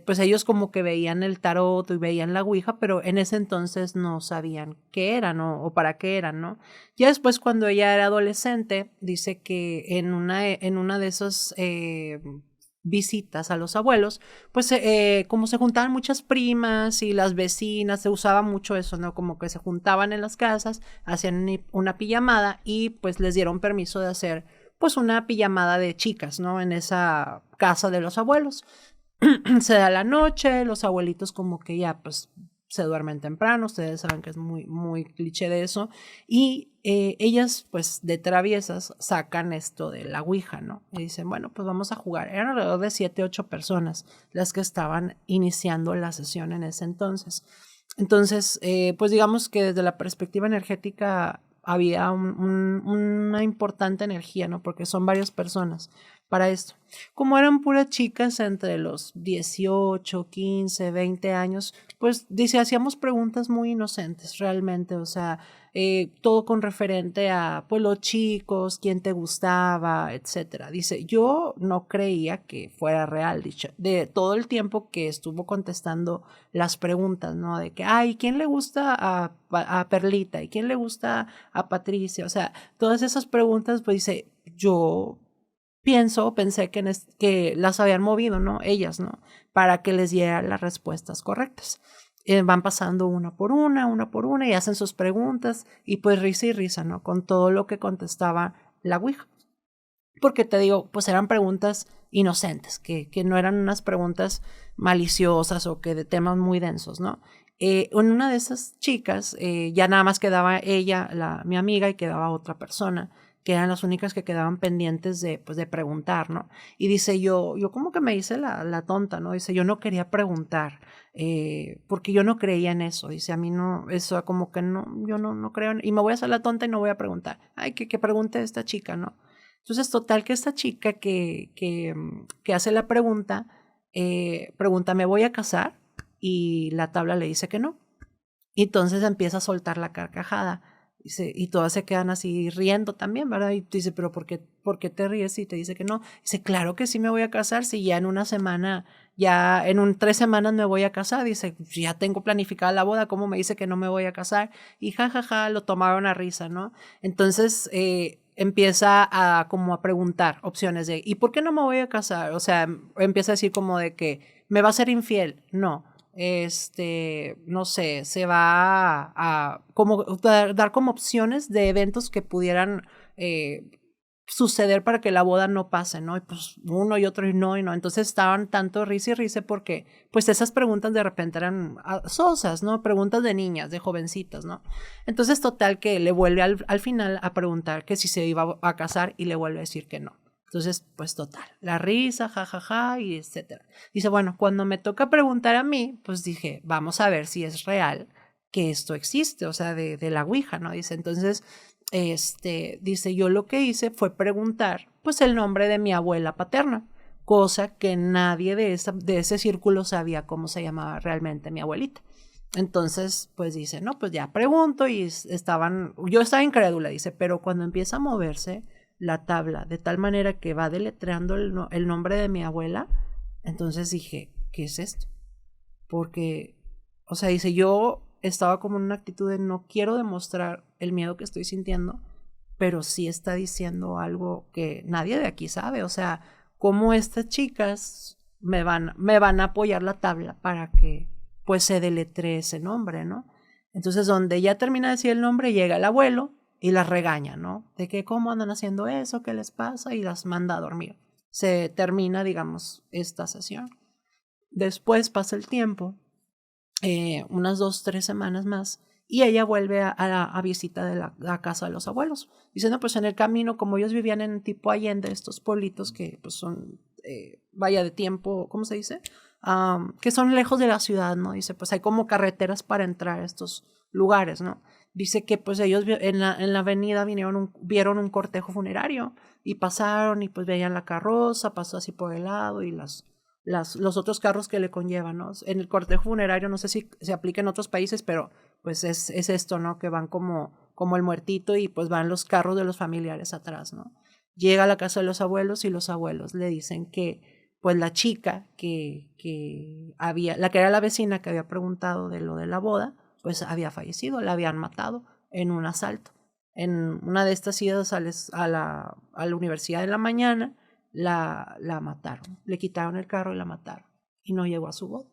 pues ellos como que veían el tarot y veían la Ouija, pero en ese entonces no sabían qué era, ¿no? O para qué eran, ¿no? Ya después, cuando ella era adolescente, dice que en una de esas visitas a los abuelos, pues como se juntaban muchas primas y las vecinas, se usaba mucho eso, ¿no? Como que se juntaban en las casas, hacían una pijamada y pues les dieron permiso de hacer pues una pijamada de chicas, ¿no? En esa casa de los abuelos. Se da la noche, los abuelitos como que ya pues se duermen temprano, ustedes saben que es muy, muy cliché de eso, y ellas pues de traviesas sacan esto de la Ouija, ¿no? Y dicen, bueno, pues vamos a jugar. Eran alrededor de 7, 8 personas las que estaban iniciando la sesión en ese entonces. Entonces, pues digamos que desde la perspectiva energética había una importante energía, ¿no? Porque son varias personas para esto. Como eran puras chicas entre los 18, 15, 20 años, pues dice, hacíamos preguntas muy inocentes realmente, o sea, todo con referente a pues los chicos, quién te gustaba, etcétera. Dice, yo no creía que fuera real, dicho, de todo el tiempo que estuvo contestando las preguntas, ¿no? De que, ay, ¿quién le gusta a Perlita? ¿Y quién le gusta a Patricia? O sea, todas esas preguntas, pues dice, yo pensé que las habían movido, ¿no? Ellas, ¿no? Para que les dieran las respuestas correctas. Van pasando una por una y hacen sus preguntas y pues risa y risa, ¿no? Con todo lo que contestaba la Ouija. Porque te digo, pues eran preguntas inocentes, que no eran unas preguntas maliciosas o que de temas muy densos, ¿no? En una de esas chicas, ya nada más quedaba ella, mi amiga, y quedaba otra persona, que eran las únicas que quedaban pendientes pues de preguntar, ¿no? Y dice, yo como que me hice la tonta, ¿no? Dice, yo no quería preguntar, porque yo no creía en eso. Dice, a mí no, eso como que no, yo no creo, y me voy a hacer la tonta y no voy a preguntar. Ay, que pregunte esta chica, ¿no? Entonces, total que esta chica que hace la pregunta, pregunta, ¿me voy a casar? Y la tabla le dice que no. Y entonces empieza a soltar la carcajada. Dice, y todas se quedan así riendo también, ¿verdad? Y dice, pero ¿por qué te ríes? Y te dice que no. Dice, claro que sí me voy a casar, si ya en una semana, ya en 3 semanas me voy a casar. Dice, ya tengo planificada la boda, ¿cómo me dice que no me voy a casar? Y jajaja, lo tomaron a risa, ¿no? Entonces, empieza como a preguntar opciones de, ¿y por qué no me voy a casar? O sea, empieza a decir como de que, ¿me va a ser infiel? No. No sé, se va a como dar como opciones de eventos que pudieran suceder para que la boda no pase, ¿no? Y pues uno y otro y no. Entonces estaban tanto risa y risa porque pues esas preguntas de repente eran sosas, ¿no? Preguntas de niñas, de jovencitas, ¿no? Entonces total que le vuelve al final a preguntar que si se iba a casar y le vuelve a decir que no. Entonces, pues total, la risa, jajaja, y etcétera. Dice, bueno, cuando me toca preguntar a mí, pues dije, vamos a ver si es real que esto existe, o sea, de la ouija, ¿no? Dice, entonces, dice, yo lo que hice fue preguntar, pues, el nombre de mi abuela paterna, cosa que nadie de ese círculo sabía cómo se llamaba realmente mi abuelita. Entonces, pues dice, no, pues ya pregunto y yo estaba incrédula, dice, pero cuando empieza a moverse la tabla de tal manera que va deletreando el nombre de mi abuela, entonces dije, ¿qué es esto? Porque, o sea, dice, yo estaba como en una actitud de no quiero demostrar el miedo que estoy sintiendo, pero sí está diciendo algo que nadie de aquí sabe, o sea, cómo estas chicas me van a apoyar la tabla para que pues se deletree ese nombre, ¿no? Entonces, donde ya termina de decir el nombre, llega el abuelo y las regaña, ¿no? De que cómo andan haciendo eso, qué les pasa, y las manda a dormir. Se termina, digamos, esta sesión. Después pasa el tiempo, unas 2-3 semanas más, y ella vuelve a visita de la casa de los abuelos. Dice, no, pues en el camino, como ellos vivían en tipo Allende, estos pueblitos que pues son, vaya de tiempo, ¿cómo se dice? Que son lejos de la ciudad, ¿no? Dice, pues hay como carreteras para entrar a estos lugares, ¿no? Dice que pues ellos en la avenida vieron un cortejo funerario y pasaron y pues veían la carroza, pasó así por el lado y los otros carros que le conllevan, ¿no? En el cortejo funerario, no sé si se aplica en otros países, pero pues es esto, ¿no? Que van como el muertito y pues van los carros de los familiares atrás, ¿no? Llega a la casa de los abuelos y los abuelos le dicen que pues la chica la que era la vecina que había preguntado de lo de la boda, pues había fallecido, la habían matado en un asalto. En una de estas idas a la universidad en la mañana, la mataron, le quitaron el carro y la mataron, y no llegó a su boda.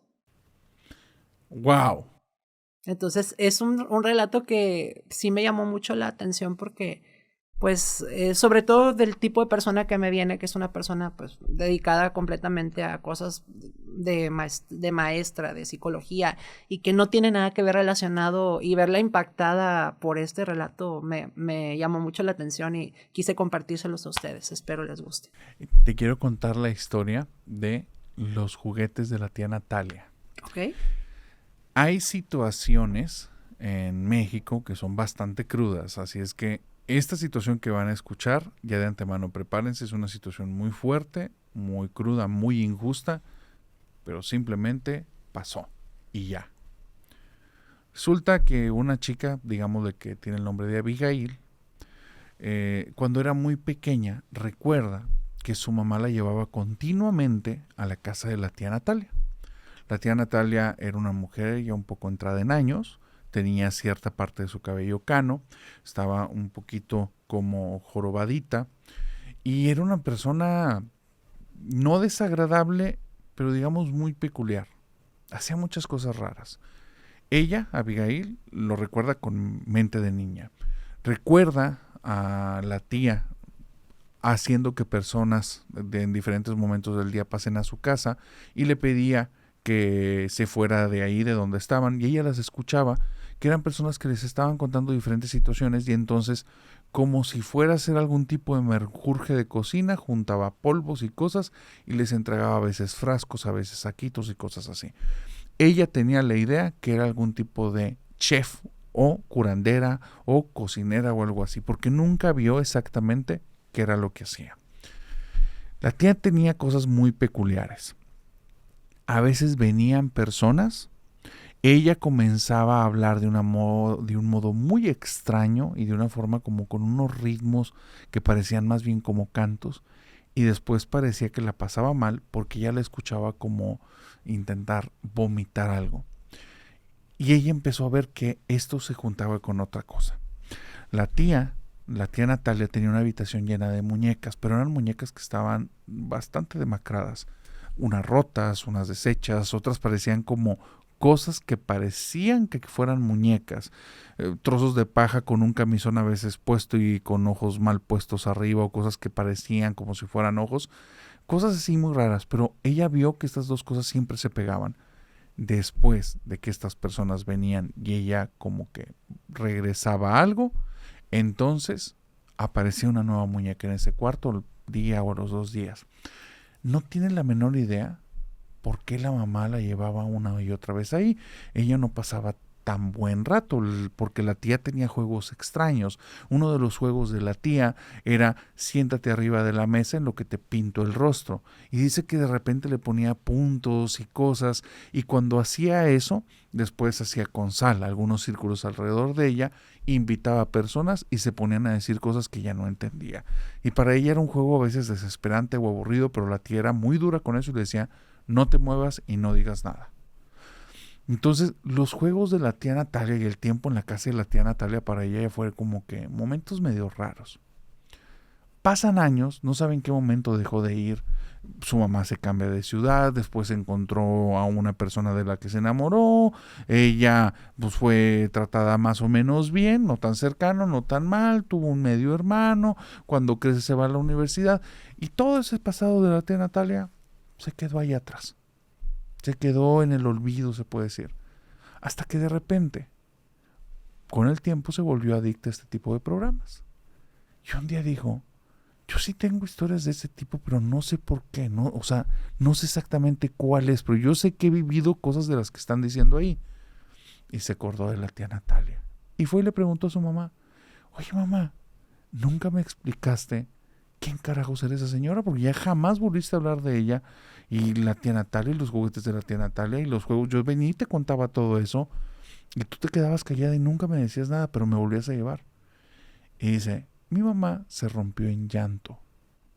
¡Wow! Entonces es un relato que sí me llamó mucho la atención porque pues sobre todo del tipo de persona que me viene, que es una persona pues dedicada completamente a cosas de maestra, de psicología, y que no tiene nada que ver relacionado, y verla impactada por este relato me llamó mucho la atención y quise compartírselos a ustedes. Espero les guste. Te quiero contar la historia de los juguetes de la tía Natalia. Ok. Hay situaciones en México que son bastante crudas, así es que esta situación que van a escuchar, ya de antemano prepárense, es una situación muy fuerte, muy cruda, muy injusta, pero simplemente pasó y ya. Resulta que una chica, digamos de que tiene el nombre de Abigail, cuando era muy pequeña, recuerda que su mamá la llevaba continuamente a la casa de la tía Natalia. La tía Natalia era una mujer ya un poco entrada en años, tenía cierta parte de su cabello cano, estaba un poquito como jorobadita y era una persona no desagradable, pero digamos muy peculiar. Hacía muchas cosas raras. Ella, Abigail, lo recuerda con mente de niña. Recuerda a la tía haciendo que personas en diferentes momentos del día pasen a su casa y le pedía que se fuera de ahí, de donde estaban, y ella las escuchaba, que eran personas que les estaban contando diferentes situaciones, y entonces, como si fuera a hacer algún tipo de menjurje de cocina, juntaba polvos y cosas y les entregaba a veces frascos, a veces saquitos y cosas así. Ella tenía la idea que era algún tipo de chef o curandera o cocinera o algo así, porque nunca vio exactamente qué era lo que hacía. La tía tenía cosas muy peculiares. A veces venían personas, ella comenzaba a hablar de un modo muy extraño y de una forma como con unos ritmos que parecían más bien como cantos, y después parecía que la pasaba mal porque ella la escuchaba como intentar vomitar algo. Y ella empezó a ver que esto se juntaba con otra cosa. La tía Natalia tenía una habitación llena de muñecas, pero eran muñecas que estaban bastante demacradas. Unas rotas, unas deshechas, otras parecían como cosas que parecían que fueran muñecas, trozos de paja con un camisón a veces puesto y con ojos mal puestos arriba, o cosas que parecían como si fueran ojos, cosas así muy raras, pero ella vio que estas dos cosas siempre se pegaban. Después de que estas personas venían y ella como que regresaba a algo, entonces aparecía una nueva muñeca en ese cuarto, el día o los 2 días. No tiene la menor idea por qué la mamá la llevaba una y otra vez ahí. Ella no pasaba tan buen rato, porque la tía tenía juegos extraños. Uno de los juegos de la tía era siéntate arriba de la mesa en lo que te pinto el rostro. Y dice que de repente le ponía puntos y cosas, y cuando hacía eso, después hacía con sal algunos círculos alrededor de ella, invitaba a personas y se ponían a decir cosas que ella no entendía. Y para ella era un juego a veces desesperante o aburrido, pero la tía era muy dura con eso y le decía, no te muevas y no digas nada. Entonces, los juegos de la tía Natalia y el tiempo en la casa de la tía Natalia para ella ya fue como que momentos medio raros. Pasan años, no saben en qué momento dejó de ir. Su mamá se cambia de ciudad, después encontró a una persona de la que se enamoró. Ella pues fue tratada más o menos bien, no tan cercano, no tan mal. Tuvo un medio hermano, cuando crece se va a la universidad. Y todo ese pasado de la tía Natalia se quedó ahí atrás. Se quedó en el olvido, se puede decir. Hasta que de repente, con el tiempo, se volvió adicta a este tipo de programas. Y un día dijo, yo sí tengo historias de ese tipo, pero no sé por qué, ¿no? O sea, no sé exactamente cuál es, pero yo sé que he vivido cosas de las que están diciendo ahí. Y se acordó de la tía Natalia. Y fue y le preguntó a su mamá, oye mamá, ¿nunca me explicaste quién carajos era esa señora? Porque ya jamás volviste a hablar de ella. Y la tía Natalia y los juguetes de la tía Natalia y los juegos. Yo venía y te contaba todo eso. Y tú te quedabas callada y nunca me decías nada, pero me volvías a llevar. Y dice, mi mamá se rompió en llanto.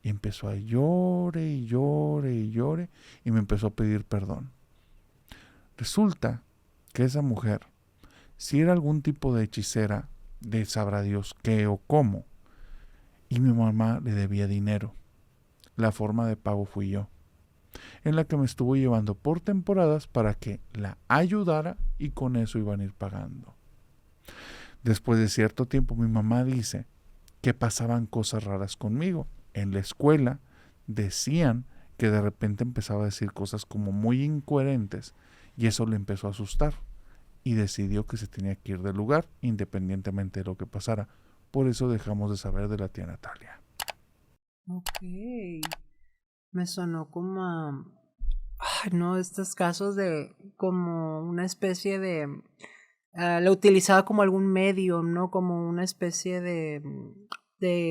Y empezó a llore y llore y llore. Y me empezó a pedir perdón. Resulta que esa mujer, si era algún tipo de hechicera, de sabrá Dios qué o cómo. Y mi mamá le debía dinero. La forma de pago fui yo, en la que me estuvo llevando por temporadas para que la ayudara, y con eso iban a ir pagando. Después de cierto tiempo mi mamá dice que pasaban cosas raras conmigo. En la escuela decían que de repente empezaba a decir cosas como muy incoherentes, y eso le empezó a asustar y decidió que se tenía que ir del lugar independientemente de lo que pasara. Por eso dejamos de saber de la tía Natalia. Ok. Me sonó como a... Ay, no, estos casos de como una especie de... la utilizaba como algún medio, ¿no? Como una especie de...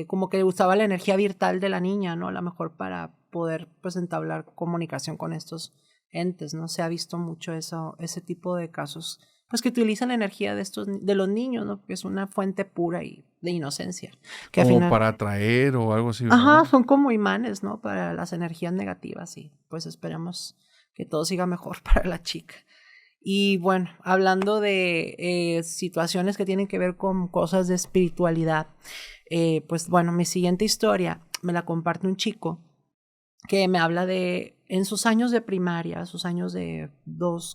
Como que usaba la energía vital de la niña, ¿no? A lo mejor para poder, pues, entablar comunicación con estos entes, ¿no? Se ha visto mucho eso, ese tipo de casos, pues, que utilizan la energía de estos, de los niños, ¿no? Que es una fuente pura y de inocencia. Que al O final... para atraer o algo así, Ajá, ¿verdad? son como imanes, ¿no? Para las energías negativas y pues esperemos que todo siga mejor para la chica. Y bueno, hablando de situaciones que tienen que ver con cosas de espiritualidad, pues bueno, mi siguiente historia me la comparte un chico que me habla de en sus años de primaria, sus años de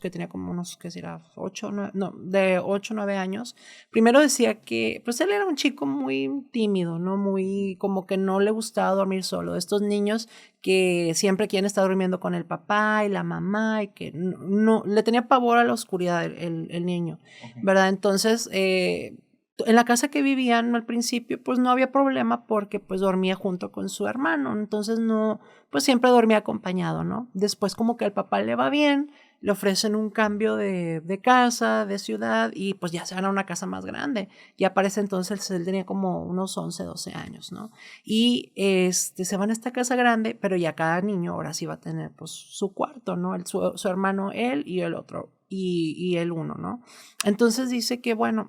que tenía como unos, ¿qué será? 8, 9, no, de 8, 9 años. Primero decía que, pues él era un chico muy tímido, ¿no? Muy, como que no le gustaba dormir solo. Estos niños que siempre quieren estar durmiendo con el papá y la mamá y que no le tenía pavor a la oscuridad el niño, ¿verdad? Entonces, en la casa que vivían al principio, pues no había problema porque pues dormía junto con su hermano, entonces no, pues siempre dormía acompañado, ¿no? Después como que al papá le va bien, le ofrecen un cambio de casa, de ciudad, y pues ya se van a una casa más grande. Y aparece entonces, él tenía como unos 11, 12 años, ¿no? Y se van a esta casa grande, pero ya cada niño ahora sí va a tener pues su cuarto, ¿no? Su hermano, él y el otro, y el uno, ¿no? Entonces dice que, bueno,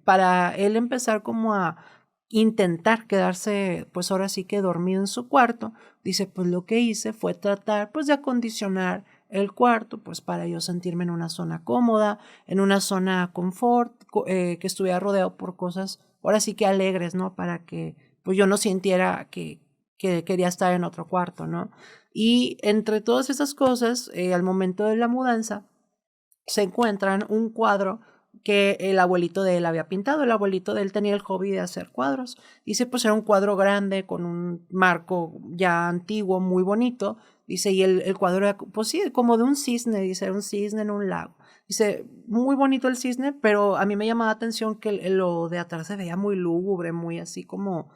para él empezar como a intentar quedarse, pues ahora sí que dormido en su cuarto, dice, pues lo que hice fue tratar, pues de acondicionar el cuarto, pues para yo sentirme en una zona cómoda, en una zona confort, que estuviera rodeado por cosas, ahora sí que alegres, ¿no? Para que, pues yo no sintiera que quería estar en otro cuarto, ¿no? Y entre todas esas cosas, al momento de la mudanza, se encuentran un cuadro que el abuelito de él había pintado. El abuelito de él tenía el hobby de hacer cuadros. Dice, pues era un cuadro grande con un marco ya antiguo, muy bonito. Dice, y el cuadro era, pues sí, como de un cisne, dice, era un cisne en un lago. Dice, muy bonito el cisne, pero a mí me llamaba la atención que lo de atrás se veía muy lúgubre, muy así como,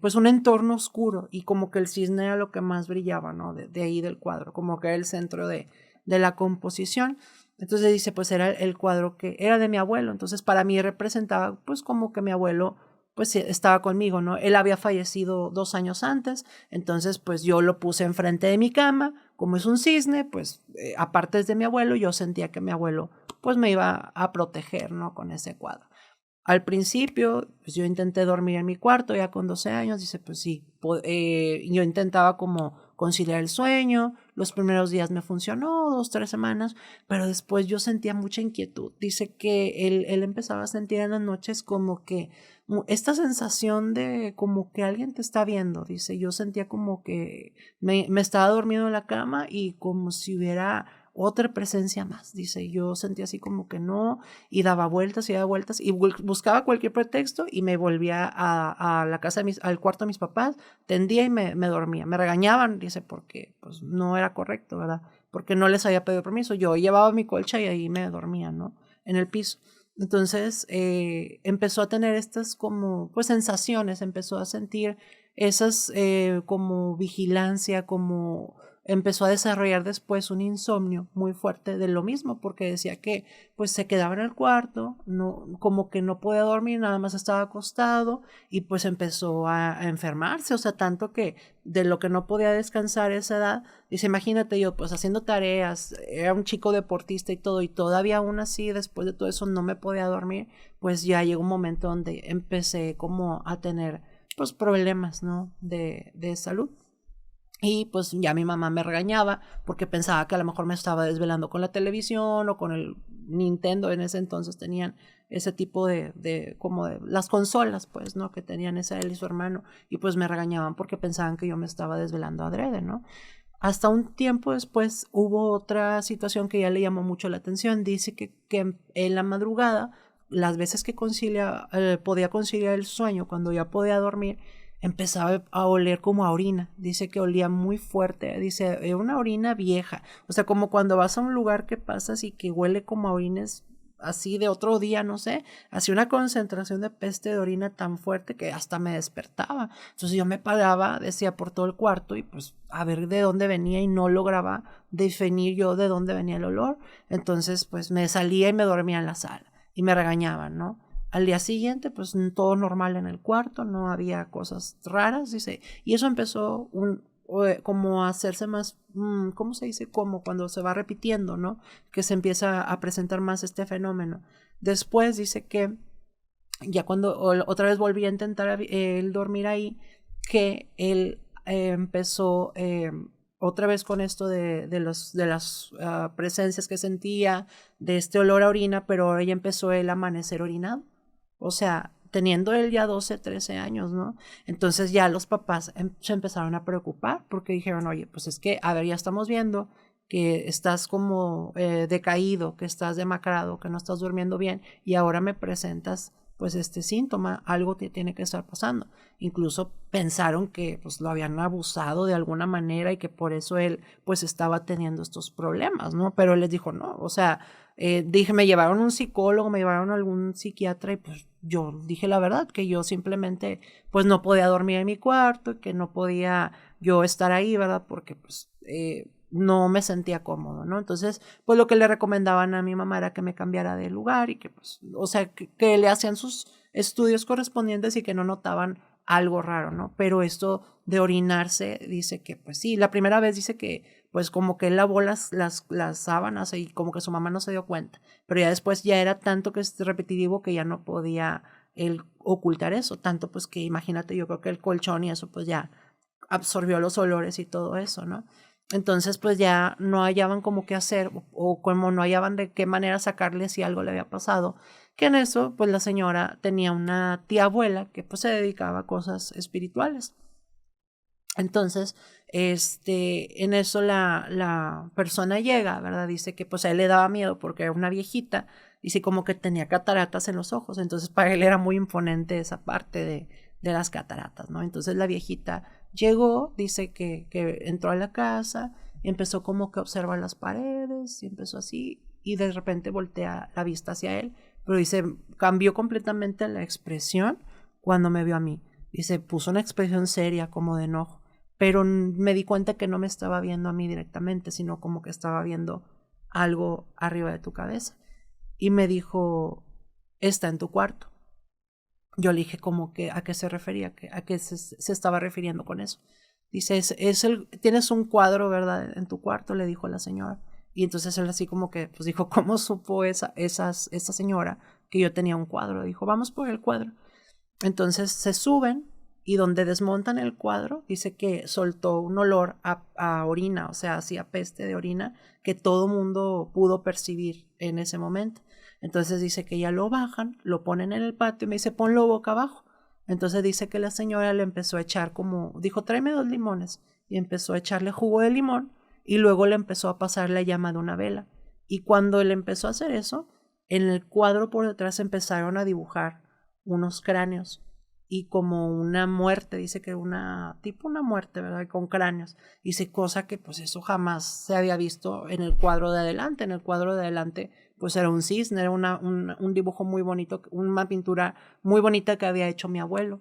pues un entorno oscuro, y como que el cisne era lo que más brillaba, ¿no? De ahí del cuadro, como que era el centro de la composición. Entonces dice, pues era el cuadro que era de mi abuelo, entonces para mí representaba pues como que mi abuelo pues estaba conmigo, ¿no? Él había fallecido 2 años antes, entonces pues yo lo puse enfrente de mi cama, como es un cisne, pues aparte es de mi abuelo, yo sentía que mi abuelo pues me iba a proteger, ¿no? Con ese cuadro. Al principio, pues yo intenté dormir en mi cuarto ya con 12 años, dice, pues sí, yo intentaba como conciliar el sueño, los primeros días me funcionó, 2, 3 semanas, pero después yo sentía mucha inquietud. Dice que él empezaba a sentir en las noches como que esta sensación de como que alguien te está viendo, dice, yo sentía como que me estaba dormido en la cama y como si hubiera otra presencia más, dice, yo sentía así como que no, y daba vueltas y daba vueltas y buscaba cualquier pretexto y me volvía a la casa al cuarto de mis papás, tendía y me dormía. Me regañaban, dice, porque pues no era correcto, ¿verdad? Porque no les había pedido permiso. Yo llevaba mi colcha y ahí me dormía, ¿no? En el piso. Entonces empezó a tener estas como pues sensaciones, empezó a sentir esas como vigilancia, como empezó a desarrollar después un insomnio muy fuerte de lo mismo, porque decía que pues se quedaba en el cuarto, no, como que no podía dormir, nada más estaba acostado y pues empezó a enfermarse, o sea, tanto que de lo que no podía descansar a esa edad, dice, imagínate yo pues haciendo tareas, era un chico deportista y todo, y todavía aún así después de todo eso no me podía dormir, pues ya llegó un momento donde empecé como a tener pues problemas, ¿no? De salud. Y pues ya mi mamá me regañaba porque pensaba que a lo mejor me estaba desvelando con la televisión o con el Nintendo. En ese entonces tenían ese tipo como de las consolas, pues, ¿no? Que tenían esa él y su hermano. Y pues me regañaban porque pensaban que yo me estaba desvelando adrede, ¿no? Hasta un tiempo después hubo otra situación que ya le llamó mucho la atención. Dice que en la madrugada, las veces que podía conciliar el sueño, cuando ya podía dormir, empezaba a oler como a orina. Dice que olía muy fuerte. Dice, una orina vieja. O sea, como cuando vas a un lugar que pasas y que huele como a orines así de otro día, no sé, hacía una concentración de peste de orina tan fuerte que hasta me despertaba. Entonces yo me paraba, decía, por todo el cuarto y pues a ver de dónde venía y no lograba definir yo de dónde venía el olor. Entonces pues me salía y me dormía en la sala y me regañaban, ¿no? Al día siguiente, pues todo normal en el cuarto, no había cosas raras, dice. Y eso empezó como a hacerse más, ¿cómo se dice? Como cuando se va repitiendo, ¿no? Que se empieza a presentar más este fenómeno. Después dice que ya cuando otra vez volví a intentar el dormir ahí, que él empezó otra vez con esto de las presencias que sentía, de este olor a orina, pero ahora ya empezó él a amanecer orinado. O sea, teniendo él ya 12, 13 años, ¿no? Entonces ya los papás se empezaron a preocupar porque dijeron, oye, pues es que, a ver, ya estamos viendo que estás como decaído, que estás demacrado, que no estás durmiendo bien y ahora me presentas pues este síntoma, algo te tiene que estar pasando. Incluso pensaron que pues lo habían abusado de alguna manera y que por eso él pues estaba teniendo estos problemas, ¿no? Pero él les dijo, no, o sea, dije, me llevaron a un psicólogo, me llevaron a algún psiquiatra y pues yo dije la verdad, que yo simplemente pues no podía dormir en mi cuarto, que no podía yo estar ahí, ¿verdad? Porque pues no me sentía cómodo, ¿no? Entonces, pues lo que le recomendaban a mi mamá era que me cambiara de lugar y que pues, o sea, que le hacían sus estudios correspondientes y que no notaban algo raro, ¿no? Pero esto de orinarse, dice que pues sí, la primera vez dice que pues como que él lavó las sábanas y como que su mamá no se dio cuenta, pero ya después ya era tanto que es repetitivo que ya no podía él ocultar eso, tanto pues que imagínate, yo creo que el colchón y eso pues ya absorbió los olores y todo eso, ¿no? Entonces pues ya no hallaban como qué hacer o como no hallaban de qué manera sacarle si algo le había pasado, que en eso pues la señora tenía una tía abuela que pues se dedicaba a cosas espirituales. Entonces, en eso la persona llega, ¿verdad? Dice que pues a él le daba miedo porque era una viejita, dice como que tenía cataratas en los ojos, entonces para él era muy imponente esa parte de las cataratas, ¿no? Entonces la viejita llegó, dice que entró a la casa, empezó como que a observar las paredes, y empezó así, y de repente voltea la vista hacia él, pero dice, cambió completamente la expresión cuando me vio a mí. Dice, puso una expresión seria, como de enojo, pero me di cuenta que no me estaba viendo a mí directamente, sino como que estaba viendo algo arriba de tu cabeza. Y me dijo, está en tu cuarto. Yo le dije como que a qué se refería, a qué se estaba refiriendo con eso. Dice, tienes un cuadro, ¿verdad? En tu cuarto, le dijo la señora. Y entonces él así como que, pues dijo, ¿cómo supo esta señora que yo tenía un cuadro? Dijo, vamos por el cuadro. Entonces se suben y donde desmontan el cuadro, dice que soltó un olor a orina, o sea, hacía peste de orina, que todo mundo pudo percibir en ese momento. Entonces dice que ya lo bajan, lo ponen en el patio y me dice, ponlo boca abajo. Entonces dice que la señora le empezó a echar como, dijo, tráeme 2 limones. Y empezó a echarle jugo de limón y luego le empezó a pasar la llama de una vela. Y cuando él empezó a hacer eso, en el cuadro por detrás empezaron a dibujar unos cráneos y como una muerte, dice que tipo una muerte, ¿verdad? Con cráneos. Dice cosa que pues eso jamás se había visto en el cuadro de adelante. En el cuadro de adelante pues era un cisne, era un dibujo muy bonito, una pintura muy bonita que había hecho mi abuelo.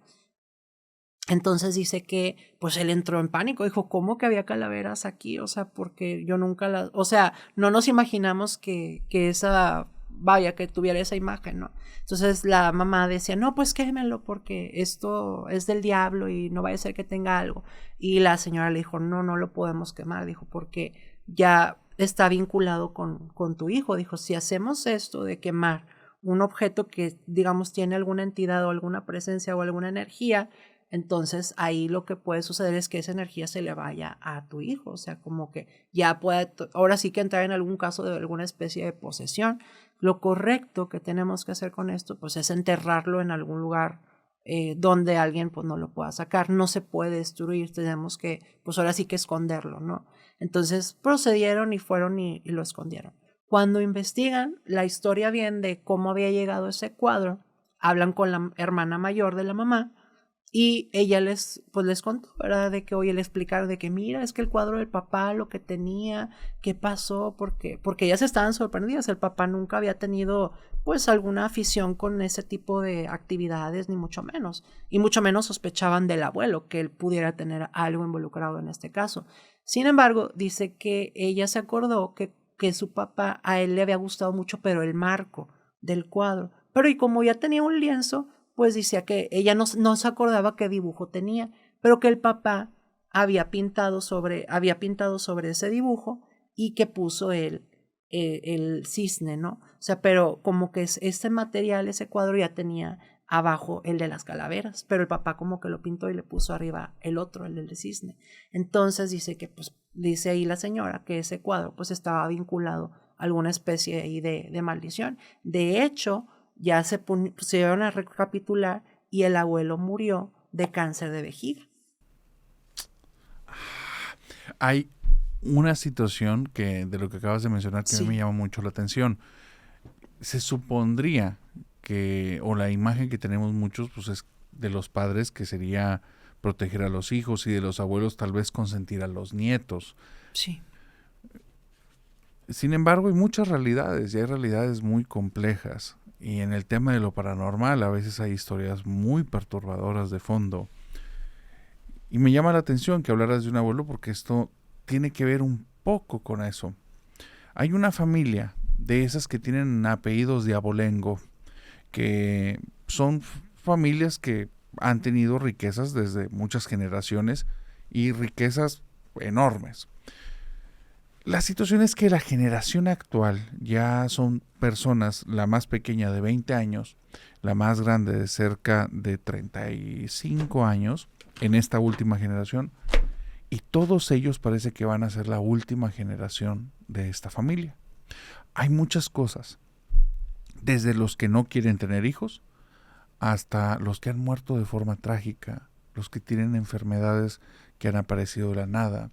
Entonces dice que pues él entró en pánico, dijo, ¿cómo que había calaveras aquí? O sea, porque yo nunca las, o sea, no nos imaginamos que esa, vaya, que tuviera esa imagen, ¿no? Entonces la mamá decía, no, pues quémelo porque esto es del diablo y no vaya a ser que tenga algo. Y la señora le dijo, no, no lo podemos quemar, dijo, porque ya está vinculado con tu hijo. Dijo, si hacemos esto de quemar un objeto que, digamos, tiene alguna entidad o alguna presencia o alguna energía, entonces ahí lo que puede suceder es que esa energía se le vaya a tu hijo, o sea, como que ya puede, ahora sí que entrar en algún caso de alguna especie de posesión. Lo correcto que tenemos que hacer con esto, pues es enterrarlo en algún lugar donde alguien pues no lo pueda sacar. No se puede destruir, tenemos que, pues ahora sí que esconderlo, ¿no? Entonces procedieron y fueron y lo escondieron. Cuando investigan la historia bien de cómo había llegado ese cuadro, hablan con la hermana mayor de la mamá y ella les contó, ¿verdad? De que, oye, le explicaron de que, mira, es que el cuadro del papá, lo que tenía, qué pasó, porque ellas estaban sorprendidas. El papá nunca había tenido, pues, alguna afición con ese tipo de actividades, ni mucho menos. Y mucho menos sospechaban del abuelo, que él pudiera tener algo involucrado en este caso. Sin embargo, dice que ella se acordó que su papá, a él le había gustado mucho, pero el marco del cuadro. Pero y como ya tenía un lienzo, pues decía que ella no se acordaba qué dibujo tenía, pero que el papá había pintado sobre ese dibujo y que puso el cisne, ¿no? O sea, pero como que ese material, ese cuadro ya tenía abajo el de las calaveras, pero el papá como que lo pintó y le puso arriba el otro, el del cisne. Entonces dice que, pues, dice ahí la señora que ese cuadro pues estaba vinculado a alguna especie ahí de maldición. De hecho, ya se pusieron a recapitular y el abuelo murió de cáncer de vejiga. Hay una situación que de lo que acabas de mencionar que a mí me llama mucho la atención. Se supondría que, o la imagen que tenemos muchos, pues es de los padres, que sería proteger a los hijos, y de los abuelos tal vez consentir a los nietos. Sí. Sin embargo, hay muchas realidades, y hay realidades muy complejas. Y en el tema de lo paranormal, a veces hay historias muy perturbadoras de fondo. Y me llama la atención que hablaras de un abuelo, porque esto tiene que ver un poco con eso. Hay una familia de esas que tienen apellidos de abolengo, que son familias que han tenido riquezas desde muchas generaciones, y riquezas enormes. La situación es que la generación actual ya son personas, la más pequeña de 20 años, la más grande de cerca de 35 años, en esta última generación, y todos ellos parece que van a ser la última generación de esta familia. Hay muchas cosas, desde los que no quieren tener hijos, hasta los que han muerto de forma trágica los que tienen enfermedades que han aparecido de la nada.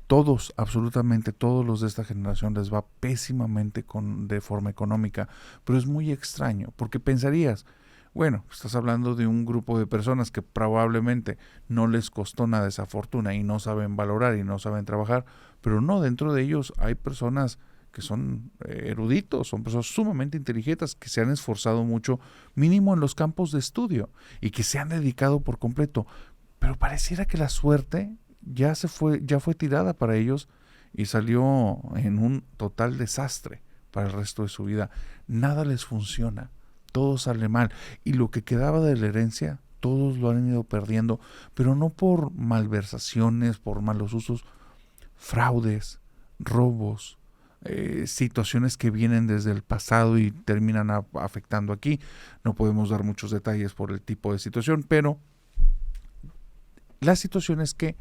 Todos, absolutamente todos los de esta generación les va pésimamente de forma económica, pero es muy extraño, porque pensarías, bueno, estás hablando de un grupo de personas que probablemente no les costó nada esa fortuna y no saben valorar y no saben trabajar, pero no, dentro de ellos hay personas que son eruditos, son personas sumamente inteligentes, que se han esforzado mucho, mínimo en los campos de estudio, y que se han dedicado por completo, pero pareciera que la suerte ya fue tirada para ellos y salió en un total desastre para el resto de su vida. Nada les funciona, todo sale mal, y lo que quedaba de la herencia, todos lo han ido perdiendo, pero no por malversaciones, por malos usos, fraudes, robos, situaciones que vienen desde el pasado y terminan afectando aquí. No podemos dar muchos detalles por el tipo de situación, pero la situación es que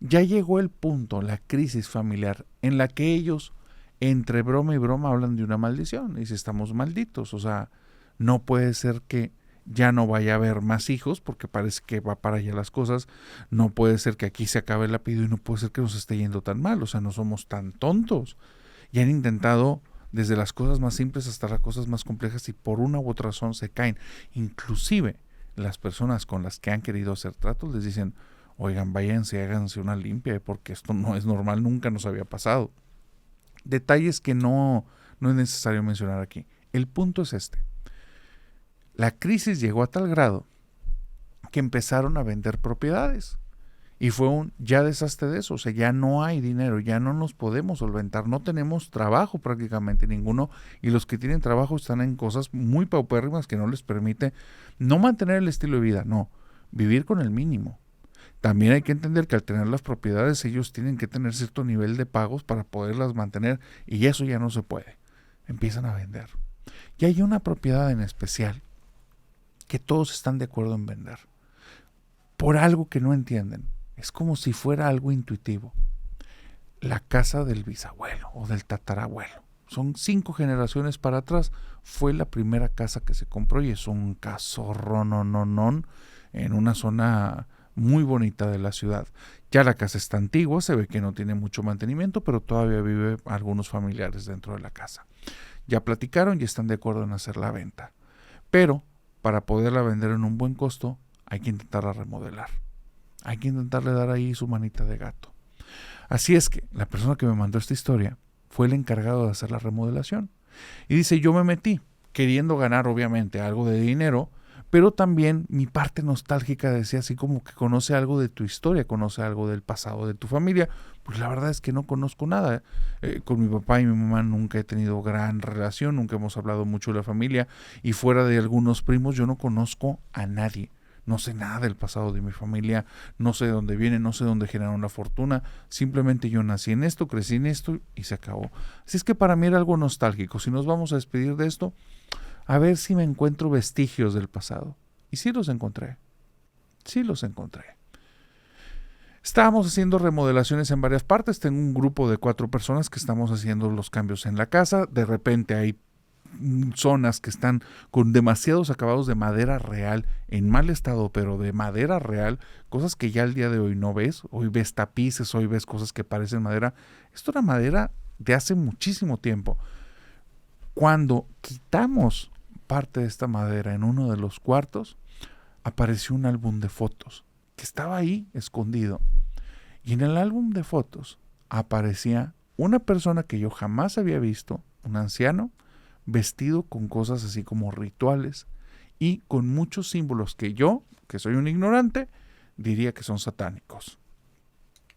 ya llegó el punto, la crisis familiar, en la que ellos, entre broma y broma, hablan de una maldición. Y si estamos malditos, o sea, no puede ser que ya no vaya a haber más hijos, porque parece que va para allá las cosas. No puede ser que aquí se acabe el apellido y no puede ser que nos esté yendo tan mal. O sea, no somos tan tontos. Y han intentado desde las cosas más simples hasta las cosas más complejas y por una u otra razón se caen. Inclusive las personas con las que han querido hacer tratos les dicen, oigan, váyanse, háganse una limpia, porque esto no es normal, nunca nos había pasado. Detalles que no es necesario mencionar aquí. El punto es este. La crisis llegó a tal grado que empezaron a vender propiedades. Y fue un ya deshazte de eso, o sea, ya no hay dinero, ya no nos podemos solventar, no tenemos trabajo prácticamente ninguno, y los que tienen trabajo están en cosas muy paupérrimas que no les permite no mantener el estilo de vida, no, vivir con el mínimo. También hay que entender que al tener las propiedades ellos tienen que tener cierto nivel de pagos para poderlas mantener, y eso ya no se puede. Empiezan a vender. Y hay una propiedad en especial que todos están de acuerdo en vender, por algo que no entienden. Es como si fuera algo intuitivo. La casa del bisabuelo o del tatarabuelo. Son 5 generaciones para atrás. Fue la primera casa que se compró y es un casorronononón en una zona muy bonita de la ciudad. Ya la casa está antigua, se ve que no tiene mucho mantenimiento, pero todavía vive algunos familiares dentro de la casa. Ya platicaron y están de acuerdo en hacer la venta. Pero para poderla vender en un buen costo, hay que intentarla remodelar. Hay que intentarle dar ahí su manita de gato. Así es que la persona que me mandó esta historia fue el encargado de hacer la remodelación. Y dice, yo me metí queriendo ganar obviamente algo de dinero, pero también mi parte nostálgica decía así como que conoce algo de tu historia, conoce algo del pasado de tu familia. Pues la verdad es que no conozco nada. Con mi papá y mi mamá nunca he tenido gran relación, nunca hemos hablado mucho de la familia, y fuera de algunos primos yo no conozco a nadie. No sé nada del pasado de mi familia, no sé de dónde viene, no sé dónde generaron la fortuna, simplemente yo nací en esto, crecí en esto y se acabó. Así es que para mí era algo nostálgico. Si nos vamos a despedir de esto, a ver si me encuentro vestigios del pasado. Y sí los encontré, Estábamos haciendo remodelaciones en varias partes, tengo un grupo de 4 personas que estamos haciendo los cambios en la casa, de repente hay zonas que están con demasiados acabados de madera real, en mal estado, pero de madera real, cosas que ya al día de hoy no ves. Hoy ves tapices, hoy ves cosas que parecen madera. Esto era madera de hace muchísimo tiempo. Cuando quitamos parte de esta madera en uno de los cuartos, apareció un álbum de fotos que estaba ahí escondido. Y en el álbum de fotos aparecía una persona que yo jamás había visto, un anciano, vestido con cosas así como rituales y con muchos símbolos que yo, que soy un ignorante, diría que son satánicos.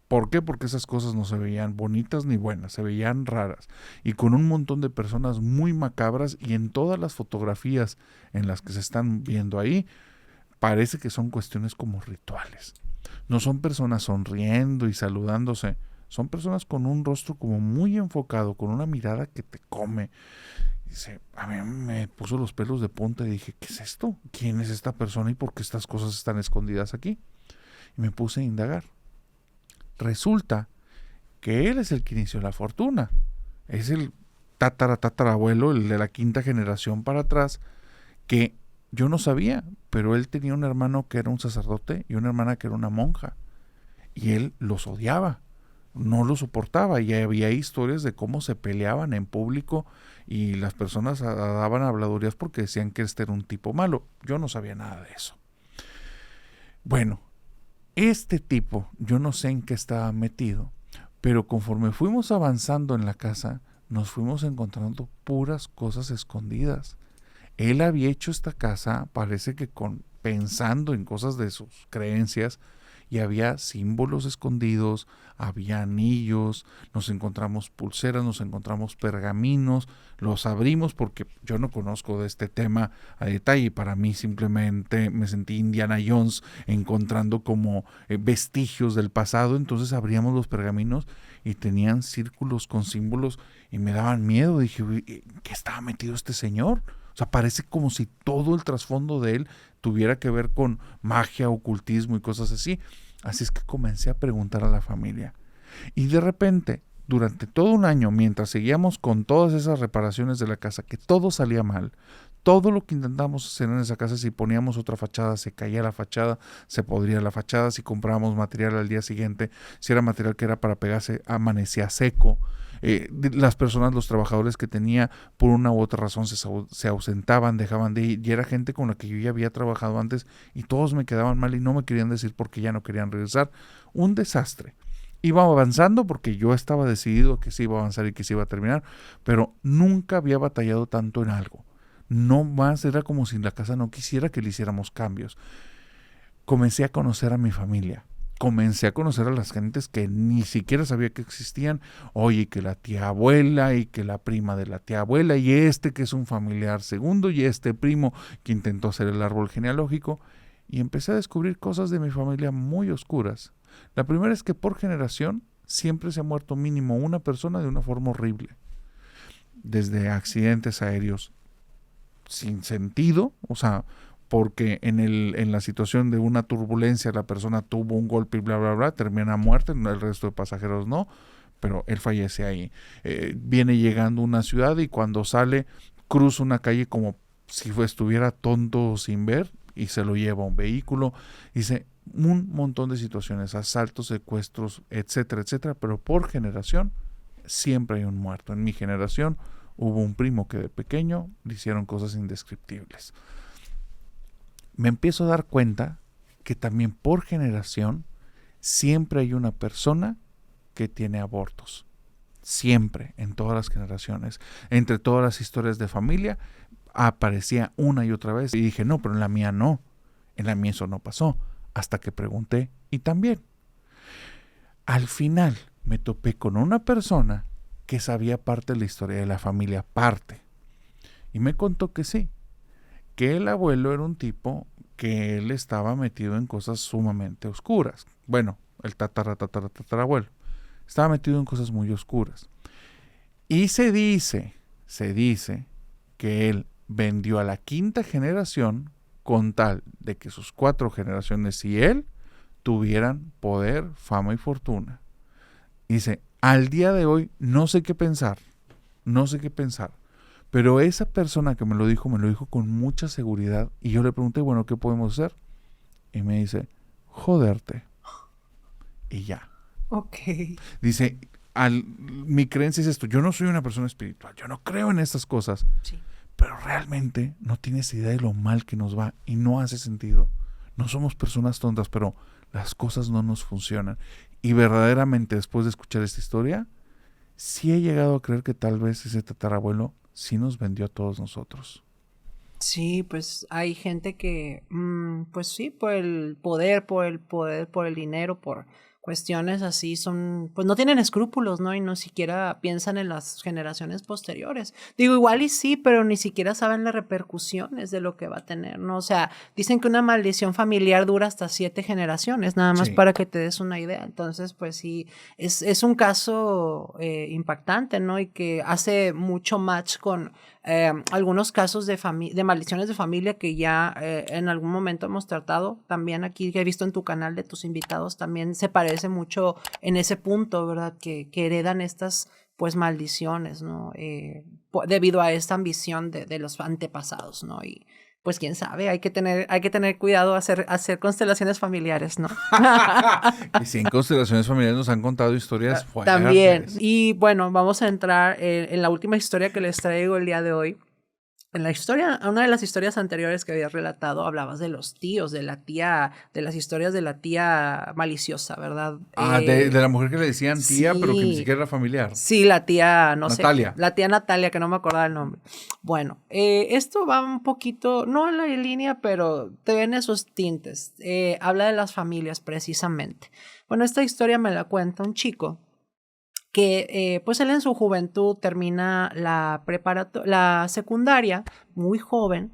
¿Por qué? Porque esas cosas no se veían bonitas ni buenas, se veían raras y con un montón de personas muy macabras, y en todas las fotografías en las que se están viendo ahí parece que son cuestiones como rituales. No son personas sonriendo y saludándose, son personas con un rostro como muy enfocado, con una mirada que te come. Dice, a mí me puso los pelos de punta y dije, ¿qué es esto? ¿Quién es esta persona y por qué estas cosas están escondidas aquí? Y me puse a indagar. Resulta que él es el que inició la fortuna. Es el tatarabuelo, el de la 5ª generación para atrás, que Yo no sabía, pero él tenía un hermano que era un sacerdote y una hermana que era una monja. Y él los odiaba, no los soportaba. Y había historias de cómo se peleaban en público y las personas daban habladurías porque decían que este era un tipo malo. Yo no sabía nada de eso. Bueno, este tipo, yo no sé en qué estaba metido, pero conforme fuimos avanzando en la casa, nos fuimos encontrando puras cosas escondidas. Él había hecho esta casa, parece que pensando en cosas de sus creencias, y había símbolos escondidos, había anillos, nos encontramos pulseras, nos encontramos pergaminos, los abrimos porque yo no conozco de este tema a detalle y para mí simplemente me sentí Indiana Jones encontrando como vestigios del pasado. Entonces abríamos los pergaminos y tenían círculos con símbolos y me daban miedo. Dije, ¿qué estaba metido este señor? O sea, parece como si todo el trasfondo de él tuviera que ver con magia, ocultismo y cosas así. Así es que comencé a preguntar a la familia. Y de repente, durante todo un año, mientras seguíamos con todas esas reparaciones de la casa, que todo salía mal, todo lo que intentamos hacer en esa casa, si poníamos otra fachada, se caía la fachada, se podría la fachada, si comprábamos material al día siguiente, si era material que era para pegarse, amanecía seco. Las personas, los trabajadores que tenía, por una u otra razón se ausentaban, dejaban de ir, y era gente con la que yo ya había trabajado antes y todos me quedaban mal y no me querían decir por qué ya no querían regresar. Un desastre. Iba avanzando porque yo estaba decidido que sí iba a avanzar y que sí iba a terminar, pero nunca había batallado tanto en algo. No más, era como si la casa no quisiera que le hiciéramos cambios. Comencé a conocer a mi familia. Comencé a conocer a las gentes que ni siquiera sabía que existían. Oye, que la tía abuela y que la prima de la tía abuela y este que es un familiar segundo y este primo que intentó hacer el árbol genealógico. Y empecé a descubrir cosas de mi familia muy oscuras. La primera es que por generación siempre se ha muerto mínimo una persona de una forma horrible. Desde accidentes aéreos sin sentido, o sea, porque en la situación de una turbulencia la persona tuvo un golpe y bla, bla, bla, termina muerta, el resto de pasajeros no, pero él fallece ahí. Viene llegando a una ciudad y cuando sale cruza una calle como si estuviera tonto sin ver y se lo lleva un vehículo. Dice un montón de situaciones, asaltos, secuestros, etcétera, etcétera, pero por generación siempre hay un muerto. En mi generación hubo un primo que de pequeño le hicieron cosas indescriptibles. Me empiezo a dar cuenta que también por generación siempre hay una persona que tiene abortos. Siempre, en todas las generaciones. Entre todas las historias de familia, aparecía una y otra vez. Y dije, no, pero en la mía no. En la mía eso no pasó. Hasta que pregunté y también. Al final me topé con una persona que sabía parte de la historia de la familia, parte. Y me contó que sí, que el abuelo era un tipo que él estaba metido en cosas sumamente oscuras. Bueno, el tatarabuelo estaba metido en cosas muy oscuras. Y se dice que él vendió a la quinta generación con tal de que sus 4 generaciones y él tuvieran poder, fama y fortuna. Dice, al día de hoy no sé qué pensar, pero esa persona que me lo dijo con mucha seguridad y yo le pregunté, bueno, ¿qué podemos hacer? Y me dice, joderte. Y ya. Ok. Dice, mi creencia es esto, yo no soy una persona espiritual, yo no creo en estas cosas, Sí. pero realmente no tienes idea de lo mal que nos va y no hace sentido. No somos personas tontas, pero las cosas no nos funcionan. Y verdaderamente después de escuchar esta historia, sí he llegado a creer que tal vez ese tatarabuelo sí nos vendió a todos nosotros. Sí, pues hay gente que, pues sí, por el dinero, por cuestiones así, pues no tienen escrúpulos, ¿no? Y no siquiera piensan en las generaciones posteriores. Digo, igual y sí, pero ni siquiera saben las repercusiones de lo que va a tener, ¿no? O sea, dicen que una maldición familiar dura hasta 7 generaciones, nada más Sí, para que te des una idea. Entonces, pues sí, es un caso impactante, ¿no? Y que hace mucho match con algunos casos de maldiciones de familia que ya en algún momento hemos tratado. También aquí que he visto en tu canal de tus invitados, también se parece mucho en ese punto, ¿verdad? Que heredan estas pues maldiciones, ¿no? Debido a esta ambición de los antepasados, ¿no? Y Pues quién sabe, hay que tener cuidado hacer constelaciones familiares, ¿no? Y sí, en constelaciones familiares nos han contado historias También. fuertes. Y bueno, vamos a entrar en la última historia que les traigo el día de hoy. En la historia, una de las historias anteriores que había relatado, hablabas de los tíos, de la tía, de las historias de la tía maliciosa, ¿verdad? De la mujer que le decían tía, pero que ni Sí, siquiera era familiar. sí, la tía, no sé, Natalia. la tía Natalia, que no me acordaba el nombre. Bueno, esto va un poquito, no en la línea, pero tiene esos tintes. Habla de las familias, precisamente. Bueno, esta historia me la cuenta un chico que pues él en su juventud termina la secundaria, muy joven,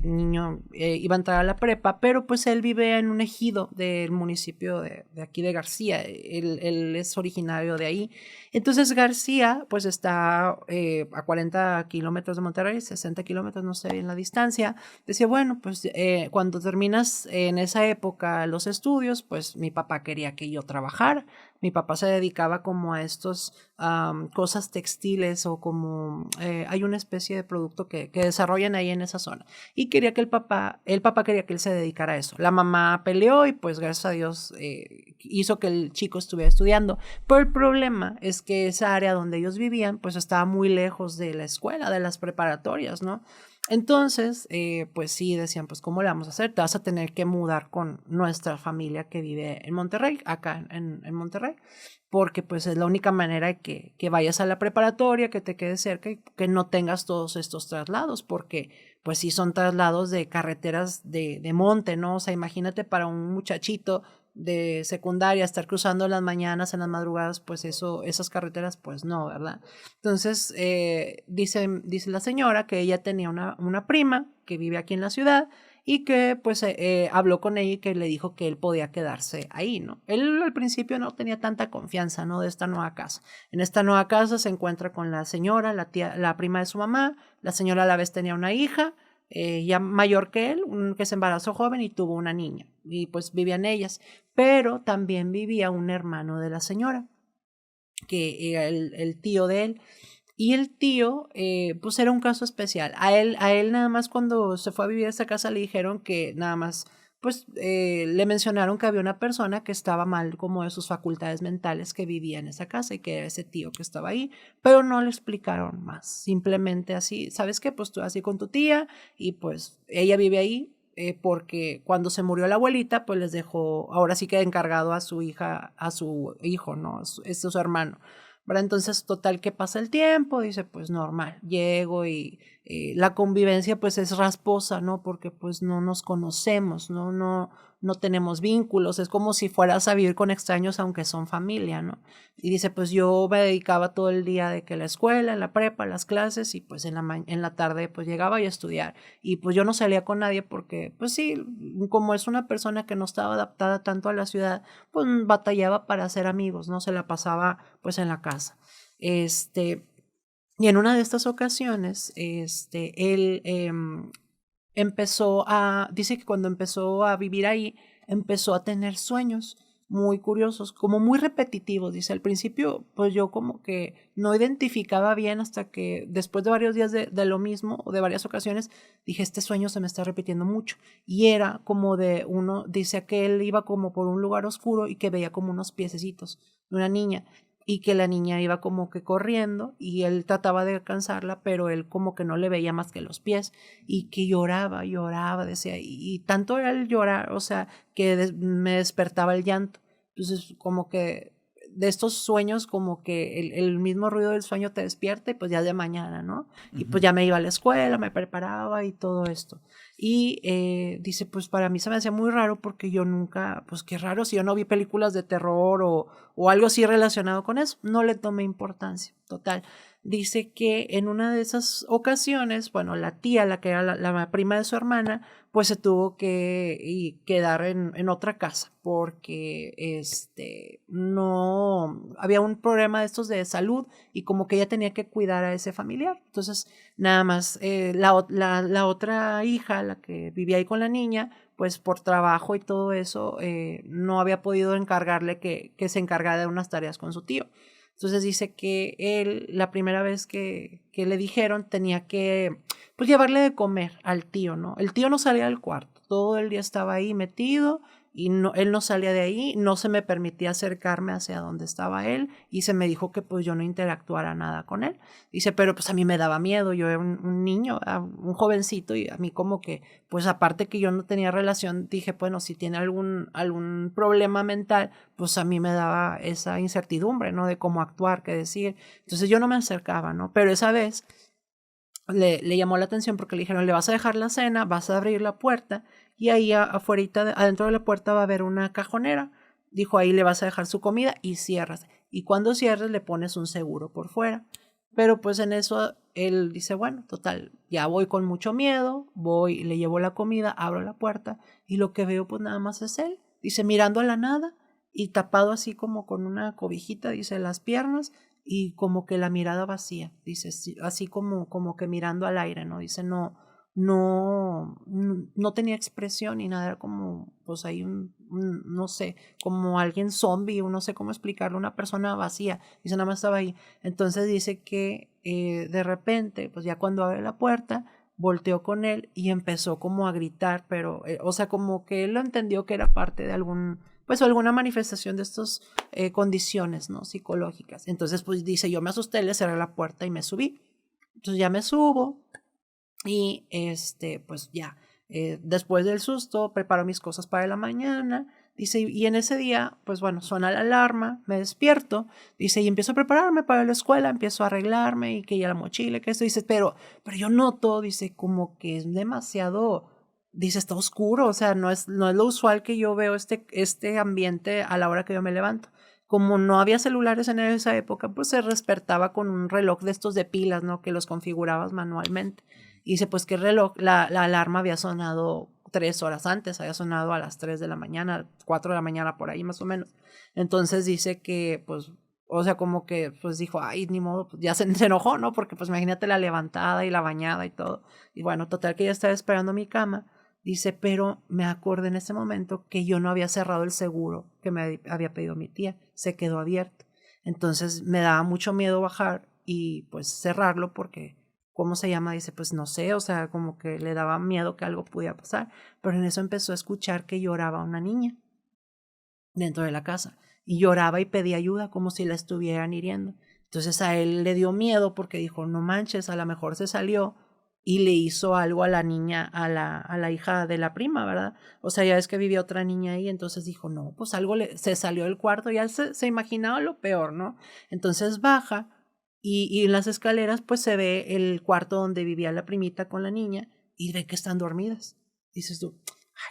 niño, iba a entrar a la prepa, pero pues él vive en un ejido del municipio de aquí de García, él es originario de ahí. Entonces García pues está a 40 kilómetros de Monterrey, 60 kilómetros, no sé bien la distancia. Decía, bueno, pues cuando terminas en esa época los estudios, pues mi papá quería que yo trabajara. Mi papá se dedicaba como a estos cosas textiles o como hay una especie de producto que desarrollan ahí en esa zona. Y quería que el papá quería que él se dedicara a eso. La mamá peleó y pues gracias a Dios hizo que el chico estuviera estudiando. Pero el problema es que esa área donde ellos vivían pues estaba muy lejos de la escuela, de las preparatorias, ¿no? Entonces, pues sí, decían, pues ¿cómo le vamos a hacer? Te vas a tener que mudar con nuestra familia que vive en Monterrey, acá en Monterrey, porque pues es la única manera de que vayas a la preparatoria, que te quedes cerca y que no tengas todos estos traslados, porque pues sí son traslados de carreteras de monte, ¿no? O sea, imagínate para un muchachito de secundaria estar cruzando las mañanas, en las madrugadas, pues eso, esas carreteras, pues no, ¿verdad? Entonces, dice la señora que ella tenía una prima que vive aquí en la ciudad y que pues habló con ella y que le dijo que él podía quedarse ahí, ¿no? Él al principio no tenía tanta confianza, ¿no? De esta nueva casa. En esta nueva casa se encuentra con la señora, la tía, la prima de su mamá. La señora a la vez tenía una hija, ya mayor que él, que se embarazó joven y tuvo una niña. Y pues vivían ellas. Pero también vivía un hermano de la señora, que era el tío de él. Y el tío, pues era un caso especial. A él nada más cuando se fue a vivir a esa casa le dijeron que nada más, pues le mencionaron que había una persona que estaba mal como de sus facultades mentales que vivía en esa casa y que era ese tío que estaba ahí, pero no le explicaron más. Simplemente así, ¿sabes qué? Pues tú así con tu tía y pues ella vive ahí. Porque cuando se murió la abuelita, pues les dejó, ahora sí que encargado a su hija, a su hijo, ¿no? Este es su hermano. ¿Verdad? Entonces, total que pasa el tiempo, dice, pues normal, llego y la convivencia pues es rasposa, ¿no? Porque pues no nos conocemos, ¿no? No tenemos vínculos, es como si fueras a vivir con extraños aunque son familia, ¿no? Y dice, pues yo me dedicaba todo el día de que la escuela, la prepa, las clases y pues en la tarde pues llegaba y a estudiar. Y pues yo no salía con nadie porque pues sí, como es una persona que no estaba adaptada tanto a la ciudad, pues batallaba para hacer amigos, ¿no? Se la pasaba pues en la casa. Y en una de estas ocasiones, él dice que cuando empezó a vivir ahí, empezó a tener sueños muy curiosos, como muy repetitivos. Dice, al principio, pues yo como que no identificaba bien hasta que después de varios días de lo mismo, o de varias ocasiones, dije, este sueño se me está repitiendo mucho. Y era como de uno, dice que él iba como por un lugar oscuro y que veía como unos piececitos de una niña y que la niña iba como que corriendo y él trataba de alcanzarla, pero él como que no le veía más que los pies y que lloraba, decía, y tanto era el llorar, o sea, que me despertaba el llanto. Entonces, como que de estos sueños, como que el mismo ruido del sueño te despierta y pues ya es de mañana, ¿no? Y pues ya me iba a la escuela, me preparaba y todo esto. Y dice, pues para mí se me hacía muy raro porque yo nunca, pues qué raro, si yo no vi películas de terror o algo así relacionado con eso, no le tomé importancia, total. Dice que en una de esas ocasiones, bueno, la tía, la que era la prima de su hermana, pues se tuvo que quedar en otra casa porque no había un problema de estos de salud y como que ella tenía que cuidar a ese familiar. Entonces, nada más la otra hija, la que vivía ahí con la niña, pues por trabajo y todo eso, no había podido encargarle que se encargara de unas tareas con su tío. Entonces dice que él, la primera vez que le dijeron, tenía que pues llevarle de comer al tío, ¿no? El tío no salía del cuarto, todo el día estaba ahí metido y no, él no salía de ahí, no se me permitía acercarme hacia donde estaba él y se me dijo que pues yo no interactuara nada con él. Dice, pero pues a mí me daba miedo, yo era un niño, un jovencito y a mí como que, pues aparte que yo no tenía relación, dije, bueno, si tiene algún problema mental, pues a mí me daba esa incertidumbre, ¿no? De cómo actuar, qué decir. Entonces yo no me acercaba, ¿no? Pero esa vez le llamó la atención porque le dijeron, le vas a dejar la cena, vas a abrir la puerta y ahí afuera, adentro de la puerta va a haber una cajonera. Dijo, ahí le vas a dejar su comida y cierras. Y cuando cierres le pones un seguro por fuera. Pero pues en eso él dice, bueno, total, ya voy con mucho miedo, voy, le llevo la comida, abro la puerta y lo que veo pues nada más es él. Dice, mirando a la nada y tapado así como con una cobijita, dice, las piernas y como que la mirada vacía, dice, así como que mirando al aire, ¿no? Dice, no tenía expresión ni nada, era como, pues ahí no sé, como alguien zombie, o no sé cómo explicarlo, una persona vacía, dice, nada más estaba ahí. Entonces dice que de repente, pues ya cuando abre la puerta, volteó con él y empezó como a gritar, pero, o sea, como que él lo entendió que era parte de pues alguna manifestación de estas condiciones, ¿no? Psicológicas. Entonces, pues dice, yo me asusté, le cerré la puerta y me subí. Entonces ya me subo y pues ya, después del susto, preparo mis cosas para la mañana. Dice, y en ese día, pues bueno, suena la alarma, me despierto, dice, y empiezo a prepararme para la escuela, empiezo a arreglarme y que ya la mochila, que esto, dice, pero yo noto, dice, como que es demasiado, dice, está oscuro, o sea, no es lo usual que yo veo este ambiente a la hora que yo me levanto. Como no había celulares en esa época, pues se despertaba con un reloj de estos de pilas, ¿no? Que los configurabas manualmente. Y dice, pues que el reloj, la alarma había sonado 3 horas antes, había sonado a las 3 de la mañana, 4 de la mañana por ahí más o menos. Entonces dice que, pues, o sea, como que, pues dijo, ay, ni modo, pues ya se enojó, ¿no? Porque pues imagínate la levantada y la bañada y todo. Y bueno, total que ya estaba esperando mi cama. Dice, pero me acordé en ese momento que yo no había cerrado el seguro que me había pedido mi tía, se quedó abierto. Entonces me daba mucho miedo bajar y pues cerrarlo porque, ¿cómo se llama? Dice, pues no sé, o sea, como que le daba miedo que algo pudiera pasar. Pero en eso empezó a escuchar que lloraba una niña dentro de la casa y lloraba y pedía ayuda como si la estuvieran hiriendo. Entonces a él le dio miedo porque dijo, no manches, a lo mejor se salió y le hizo algo a la niña, a la hija de la prima, ¿verdad? O sea, ya es que vivía otra niña ahí, entonces dijo, no, pues algo se salió del cuarto, ya se imaginaba lo peor, ¿no? Entonces baja y en las escaleras pues se ve el cuarto donde vivía la primita con la niña y ve que están dormidas. Dices tú,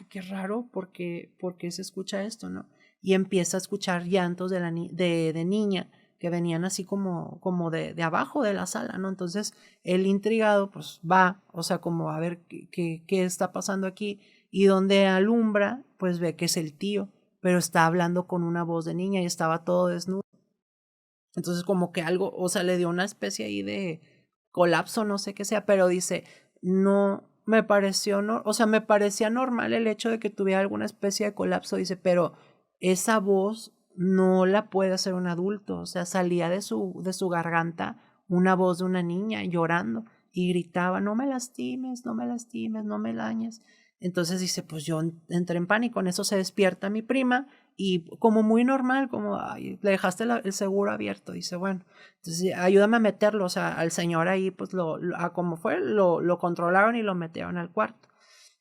ay, qué raro, porque se escucha esto, ¿no? Y empieza a escuchar llantos de niña que venían así como de abajo de la sala, ¿no? Entonces, él intrigado, pues va, o sea, como a ver qué está pasando aquí, y donde alumbra, pues ve que es el tío, pero está hablando con una voz de niña y estaba todo desnudo. Entonces, como que algo, o sea, le dio una especie ahí de colapso, no sé qué sea, pero dice, no me pareció, no, o sea, me parecía normal el hecho de que tuviera alguna especie de colapso, dice, pero esa voz no la puede hacer un adulto, o sea, salía de su garganta una voz de una niña llorando y gritaba, no me lastimes, no me lastimes, no me dañes. Entonces dice, pues yo entré en pánico, en eso se despierta mi prima y como muy normal, como, ay, le dejaste el seguro abierto, dice, bueno, entonces ayúdame a meterlo, o sea, al señor ahí, pues como fue, lo controlaron y lo metieron al cuarto.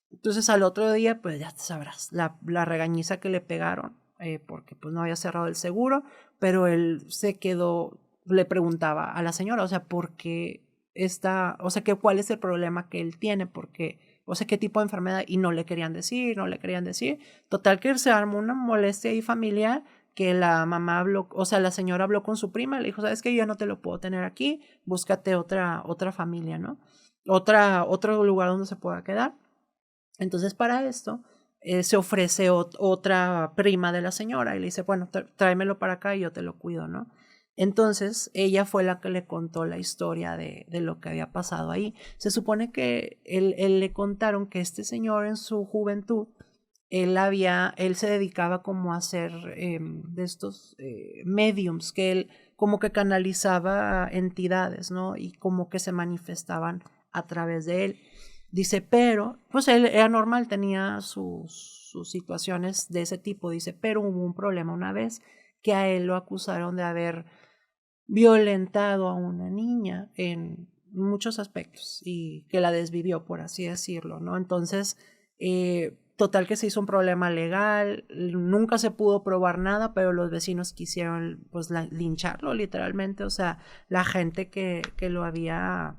Entonces al otro día, pues ya te sabrás, la regañiza que le pegaron, porque pues no había cerrado el seguro, pero él se quedó, le preguntaba a la señora, o sea, ¿por qué o sea, cuál es el problema que él tiene? Porque, o sea, qué tipo de enfermedad, y no le querían decir, no le querían decir. Total que se armó una molestia ahí familiar que la mamá habló, o sea, la señora habló con su prima, le dijo, ¿sabes qué? Yo ya no te lo puedo tener aquí, búscate otra familia, ¿no? Otro lugar donde se pueda quedar. Entonces, para esto, se ofrece otra prima de la señora y le dice, bueno, tráemelo para acá y yo te lo cuido, ¿no? Entonces, ella fue la que le contó la historia de lo que había pasado ahí. Se supone que él le contaron que este señor en su juventud él se dedicaba como a hacer de estos mediums, que él como que canalizaba entidades, ¿no? Y como que se manifestaban a través de él. Dice, pero, pues él era normal, tenía sus situaciones de ese tipo, dice, pero hubo un problema una vez que a él lo acusaron de haber violentado a una niña en muchos aspectos y que la desvivió, por así decirlo, ¿no? Entonces, total que se hizo un problema legal, nunca se pudo probar nada, pero los vecinos quisieron pues lincharlo literalmente, o sea, la gente que lo había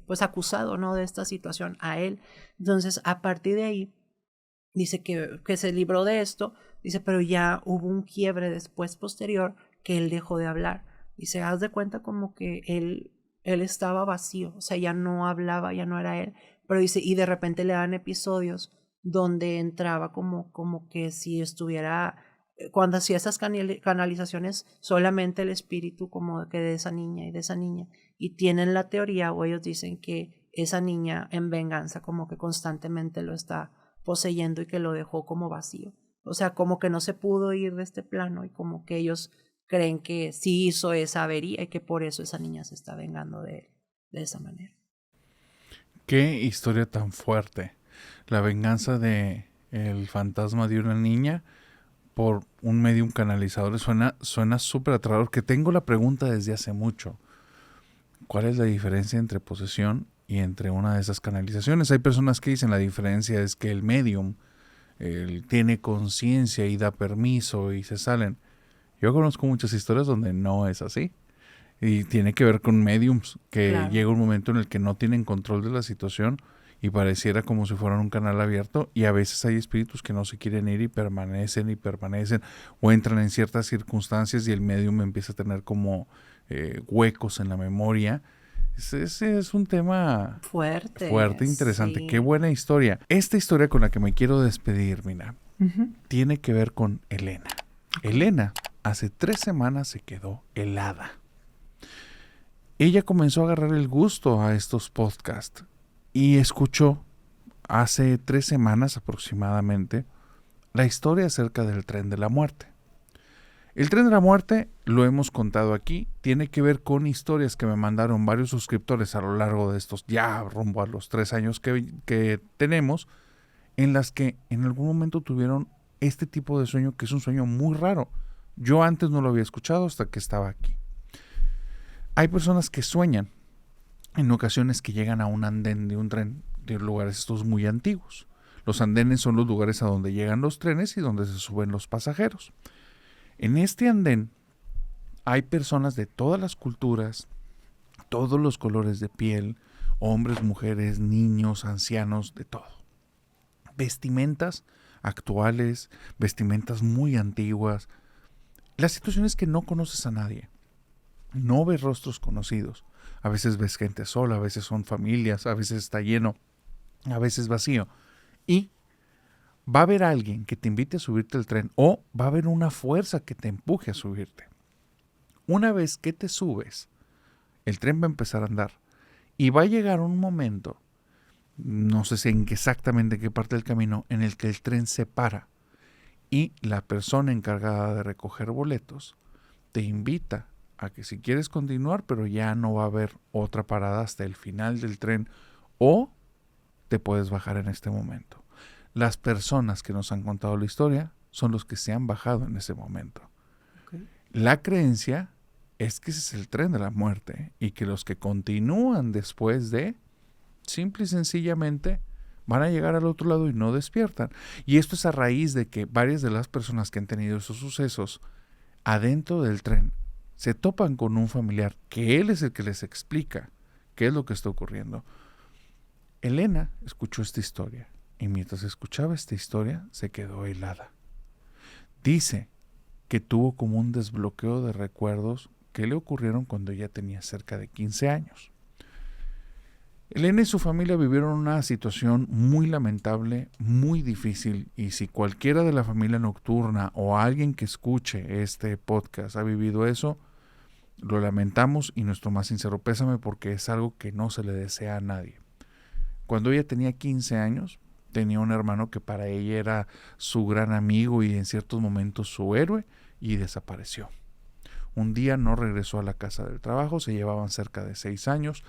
pues acusado, ¿no? De esta situación a él. Entonces, a partir de ahí, dice que se libró de esto, dice, pero ya hubo un quiebre después posterior que él dejó de hablar. Dice, haz de cuenta como que él estaba vacío, o sea, ya no hablaba, ya no era él, pero dice, y de repente le dan episodios donde entraba como que si estuviera, cuando hacía esas canalizaciones, solamente el espíritu como que de esa niña y de esa niña, y tienen la teoría, o ellos dicen que esa niña en venganza como que constantemente lo está poseyendo y que lo dejó como vacío. O sea, como que no se pudo ir de este plano y como que ellos creen que sí hizo esa avería y que por eso esa niña se está vengando de él de esa manera. Qué historia tan fuerte. La venganza de el fantasma de una niña por un medium canalizador suena súper aterrador. Que tengo la pregunta desde hace mucho. ¿Cuál es la diferencia entre posesión y entre una de esas canalizaciones? Hay personas que dicen la diferencia es que el medium tiene conciencia y da permiso y se salen. Yo conozco muchas historias donde no es así. Y tiene que ver con mediums, que Claro. llega un momento en el que no tienen control de la situación y pareciera como si fueran un canal abierto, y a veces hay espíritus que no se quieren ir y permanecen o entran en ciertas circunstancias y el medium empieza a tener como huecos en la memoria. Ese es un tema fuerte, interesante. Sí. Qué buena historia. Esta historia con la que me quiero despedir, mira, tiene que ver con Elena. Okay. Elena hace 3 semanas se quedó helada. Ella comenzó a agarrar el gusto a estos podcasts y escuchó hace 3 semanas aproximadamente la historia acerca del tren de la muerte. El tren de la muerte, lo hemos contado aquí, tiene que ver con historias que me mandaron varios suscriptores a lo largo de estos ya rumbo a los 3 años que tenemos, en las que en algún momento tuvieron este tipo de sueño, que es un sueño muy raro. Yo antes no lo había escuchado hasta que estaba aquí. Hay personas que sueñan en ocasiones que llegan a un andén de un tren de lugares estos muy antiguos. Los andenes son los lugares a donde llegan los trenes y donde se suben los pasajeros. En este andén hay personas de todas las culturas, todos los colores de piel, hombres, mujeres, niños, ancianos, de todo. Vestimentas actuales, vestimentas muy antiguas. La situación es que no conoces a nadie. No ves rostros conocidos. A veces ves gente sola, a veces son familias, a veces está lleno, a veces vacío. Y va a haber alguien que te invite a subirte al tren o va a haber una fuerza que te empuje a subirte. Una vez que te subes, el tren va a empezar a andar y va a llegar un momento, no sé en exactamente qué parte del camino, en el que el tren se para y la persona encargada de recoger boletos te invita a que si quieres continuar, pero ya no va a haber otra parada hasta el final del tren, o te puedes bajar en este momento. Las personas que nos han contado la historia son los que se han bajado en ese momento. Okay. La creencia es que ese es el tren de la muerte y que los que continúan después de, simple y sencillamente, van a llegar al otro lado y no despiertan. Y esto es a raíz de que varias de las personas que han tenido esos sucesos adentro del tren se topan con un familiar que él es el que les explica qué es lo que está ocurriendo. Elena escuchó esta historia y mientras escuchaba esta historia se quedó helada. Dice que tuvo como un desbloqueo de recuerdos que le ocurrieron cuando ella tenía cerca de 15 años. Elena y su familia vivieron una situación muy lamentable, muy difícil, y si cualquiera de la familia nocturna o alguien que escuche este podcast ha vivido eso, lo lamentamos y nuestro más sincero pésame porque es algo que no se le desea a nadie. Cuando ella tenía 15 años, tenía un hermano que para ella era su gran amigo y en ciertos momentos su héroe, y desapareció. Un día no regresó a la casa del trabajo, se llevaban cerca de 6 años,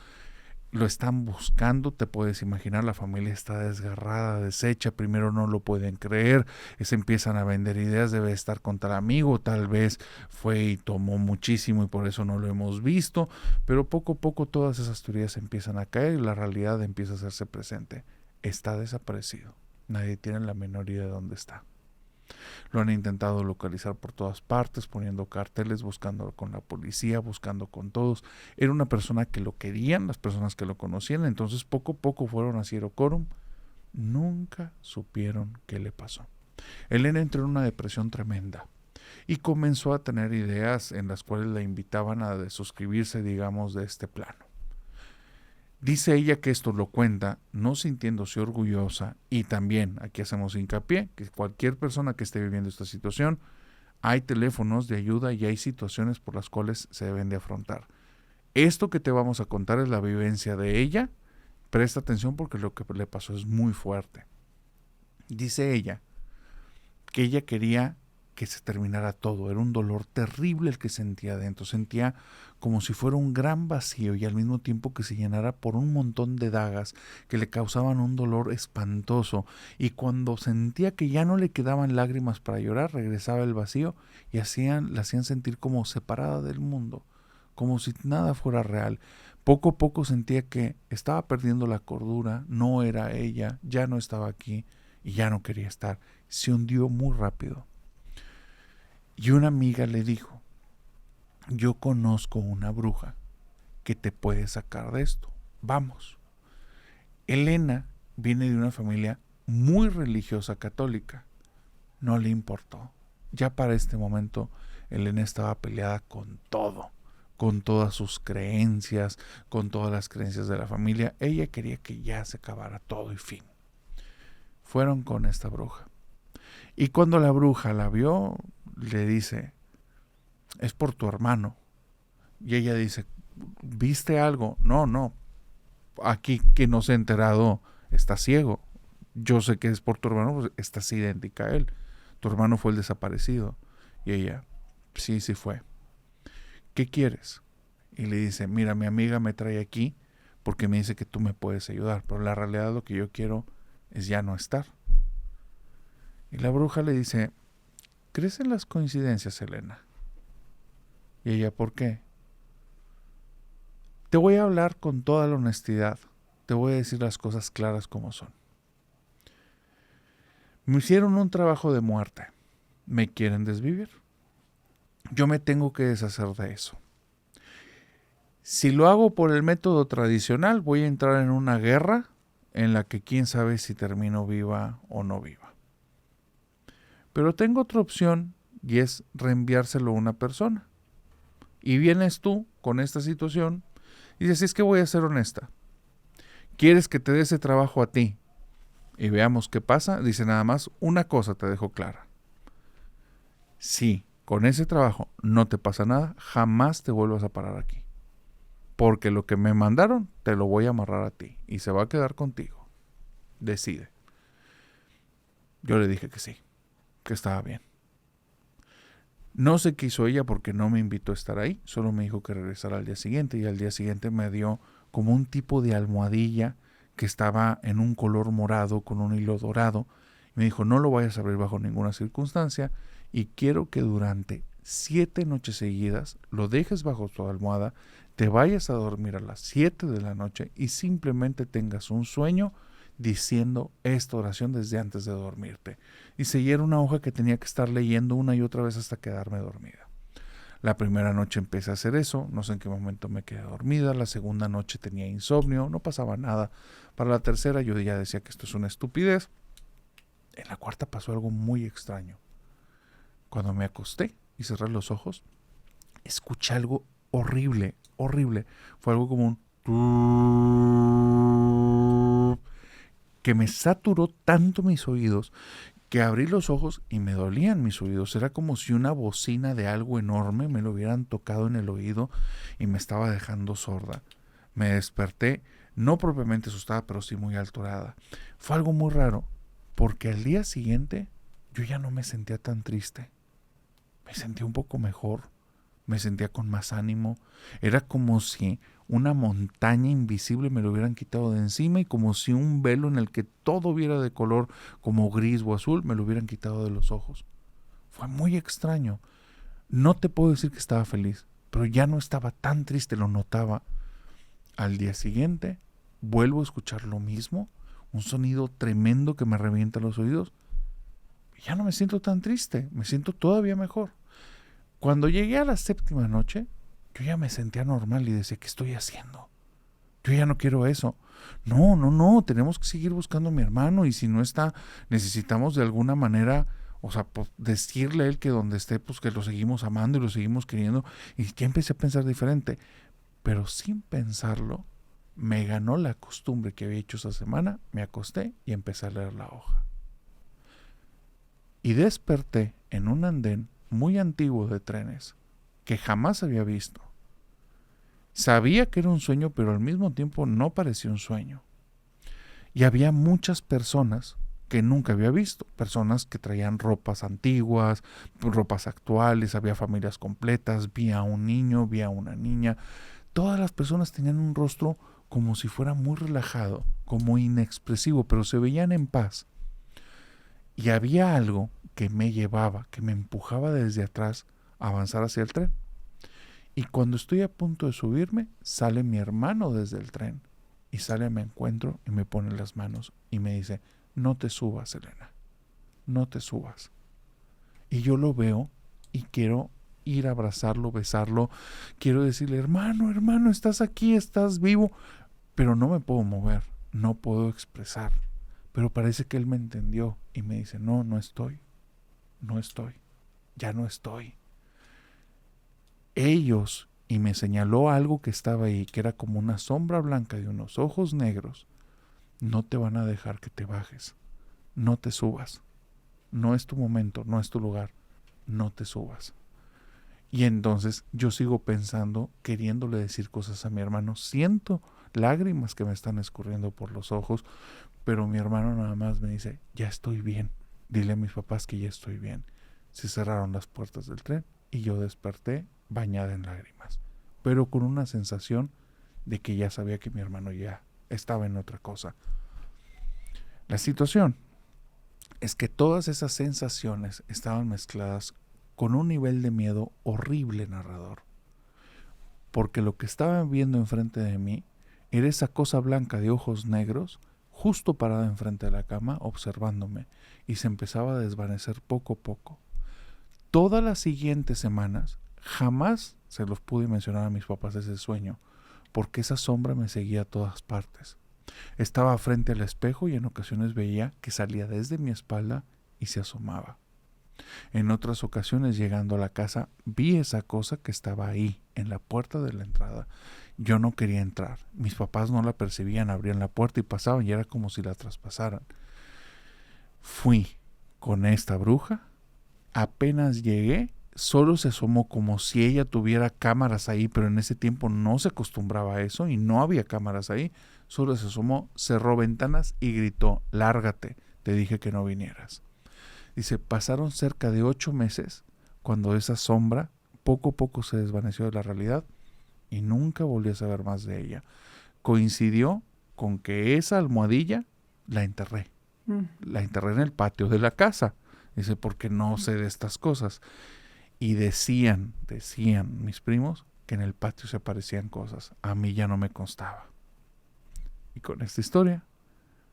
lo están buscando, te puedes imaginar, la familia está desgarrada, deshecha, primero no lo pueden creer, se empiezan a vender ideas, debe estar con tal amigo, tal vez fue y tomó muchísimo y por eso no lo hemos visto, pero poco a poco todas esas teorías empiezan a caer y la realidad empieza a hacerse presente. Está desaparecido, nadie tiene la menor idea de dónde está. Lo han intentado localizar por todas partes, poniendo carteles, buscando con la policía, buscando con todos. Era una persona que lo querían, las personas que lo conocían, entonces poco a poco fueron a Cielo Corum. Nunca supieron qué le pasó. Elena entró en una depresión tremenda y comenzó a tener ideas en las cuales la invitaban a desuscribirse, digamos, de este plano. Dice ella que esto lo cuenta no sintiéndose orgullosa, y también aquí hacemos hincapié que cualquier persona que esté viviendo esta situación, hay teléfonos de ayuda y hay situaciones por las cuales se deben de afrontar. Esto que te vamos a contar es la vivencia de ella, presta atención porque lo que le pasó es muy fuerte. Dice ella que ella quería que se terminara todo, era un dolor terrible el que sentía adentro, sentía como si fuera un gran vacío y al mismo tiempo que se llenara por un montón de dagas que le causaban un dolor espantoso, y cuando sentía que ya no le quedaban lágrimas para llorar, regresaba el vacío y la hacían sentir como separada del mundo, como si nada fuera real. Poco a poco sentía que estaba perdiendo la cordura, no era ella, ya no estaba aquí y ya no quería estar, se hundió muy rápido. Y una amiga le dijo, yo conozco una bruja que te puede sacar de esto, vamos. Elena viene de una familia muy religiosa católica, no le importó. Ya para este momento Elena estaba peleada con todo, con todas sus creencias, con todas las creencias de la familia. Ella quería que ya se acabara todo y fin. Fueron con esta bruja. Y cuando la bruja la vio, le dice, es por tu hermano. Y ella dice, ¿viste algo? No, aquí que no se ha enterado está ciego. Yo sé que es por tu hermano, pues estás idéntica a él. Tu hermano fue el desaparecido. Y ella, sí fue. ¿Qué quieres? Y le dice, mira, mi amiga me trae aquí porque me dice que tú me puedes ayudar, pero la realidad lo que yo quiero es ya no estar. Y la bruja le dice, ¿crees en las coincidencias, Elena? Y ella, ¿por qué? Te voy a hablar con toda la honestidad, te voy a decir las cosas claras como son. Me hicieron un trabajo de muerte, me quieren desvivir. Yo me tengo que deshacer de eso. Si lo hago por el método tradicional, voy a entrar en una guerra en la que quién sabe si termino viva o no viva. Pero tengo otra opción y es reenviárselo a una persona. Y vienes tú con esta situación y dices, es que voy a ser honesta. ¿Quieres que te dé ese trabajo a ti? Y veamos qué pasa. Dice, nada más, una cosa te dejo clara. Si con ese trabajo no te pasa nada, jamás te vuelvas a parar aquí. Porque lo que me mandaron, te lo voy a amarrar a ti y se va a quedar contigo. Decide. Yo le dije que sí, que estaba bien. No sé qué hizo ella porque no me invitó a estar ahí, solo me dijo que regresara al día siguiente, y al día siguiente me dio como un tipo de almohadilla que estaba en un color morado con un hilo dorado. Y me dijo, no lo vayas a abrir bajo ninguna circunstancia y quiero que durante 7 noches seguidas lo dejes bajo tu almohada, te vayas a dormir a las 7 de la noche y simplemente tengas un sueño diciendo esta oración desde antes de dormirte. Y era una hoja que tenía que estar leyendo una y otra vez hasta quedarme dormida. La primera noche empecé a hacer eso, no sé en qué momento me quedé dormida. La segunda noche tenía insomnio, no pasaba nada. Para la tercera yo ya decía que esto es una estupidez. En la cuarta pasó algo muy extraño. Cuando me acosté y cerré los ojos, escuché algo horrible. Fue algo como un que me saturó tanto mis oídos que abrí los ojos y me dolían mis oídos. Era como si una bocina de algo enorme me lo hubieran tocado en el oído y me estaba dejando sorda. Me desperté, no propiamente asustada, pero sí muy alterada. Fue algo muy raro. porque al día siguiente yo ya no me sentía tan triste. Me sentía un poco mejor, me sentía con más ánimo. Era como si una montaña invisible me lo hubieran quitado de encima y como si un velo en el que todo viera de color como gris o azul me lo hubieran quitado de los ojos. Fue muy extraño. No te puedo decir que estaba feliz, pero ya no estaba tan triste, lo notaba. Al día siguiente vuelvo a escuchar lo mismo, un sonido tremendo que me revienta los oídos. Ya no me siento tan triste, me siento todavía mejor. Cuando llegué a la 7ª noche, yo ya me sentía normal y decía, ¿qué estoy haciendo? Yo ya no quiero eso. No, tenemos que seguir buscando a mi hermano y si no está, necesitamos de alguna manera, o sea, pues, decirle a él que donde esté, pues que lo seguimos amando y lo seguimos queriendo. Y ya empecé a pensar diferente, pero sin pensarlo, me ganó la costumbre que había hecho esa semana, me acosté y empecé a leer la hoja. Y desperté en un andén muy antiguo de trenes que jamás había visto. Sabía que era un sueño, pero al mismo tiempo no parecía un sueño. Y había muchas personas que nunca había visto, personas que traían ropas antiguas, ropas actuales, había familias completas, vi a un niño, vi a una niña. Todas las personas tenían un rostro como si fuera muy relajado, como inexpresivo, pero se veían en paz. Y había algo que me llevaba, que me empujaba desde atrás a avanzar hacia el tren. Y cuando estoy a punto de subirme, sale mi hermano desde el tren. Y sale a mi encuentro y me pone las manos y me dice, no te subas, Elena, no te subas. Y yo lo veo y quiero ir a abrazarlo, besarlo. Quiero decirle, hermano, estás aquí, estás vivo. Pero no me puedo mover, no puedo expresar. Pero parece que él me entendió y me dice, no estoy, ya no estoy. Ellos, y me señaló algo que estaba ahí, que era como una sombra blanca de unos ojos negros, no te van a dejar que te bajes, no te subas, no es tu momento, no es tu lugar, no te subas. Y entonces yo sigo pensando, queriéndole decir cosas a mi hermano, siento lágrimas que me están escurriendo por los ojos, pero mi hermano nada más me dice, ya estoy bien, dile a mis papás que ya estoy bien. Se cerraron las puertas del tren y yo desperté bañada en lágrimas, pero con una sensación de que ya sabía que mi hermano ya estaba en otra cosa. La situación es que todas esas sensaciones estaban mezcladas con un nivel de miedo horrible, narrador, porque lo que estaba viendo enfrente de mí era esa cosa blanca de ojos negros justo parada enfrente de la cama observándome y se empezaba a desvanecer poco a poco. Todas las siguientes semanas jamás se los pude mencionar a mis papás ese sueño, porque esa sombra me seguía a todas partes. Estaba frente al espejo y en ocasiones veía que salía desde mi espalda y se asomaba. En otras ocasiones, llegando a la casa, vi esa cosa que estaba ahí, en la puerta de la entrada. Yo no quería entrar. Mis papás no la percibían, abrían la puerta y pasaban y era como si la traspasaran. Fui con esta bruja. Apenas llegué, solo se asomó como si ella tuviera cámaras ahí, pero en ese tiempo no se acostumbraba a eso y no había cámaras ahí. Solo se asomó, cerró ventanas y gritó, lárgate, te dije que no vinieras. Dice, pasaron cerca de 8 meses cuando esa sombra poco a poco se desvaneció de la realidad y nunca volví a saber más de ella. Coincidió con que esa almohadilla la enterré. La enterré en el patio de la casa. Dice, porque no sé de estas cosas. Y decían mis primos que en el patio se aparecían cosas. A mí ya no me constaba. Y con esta historia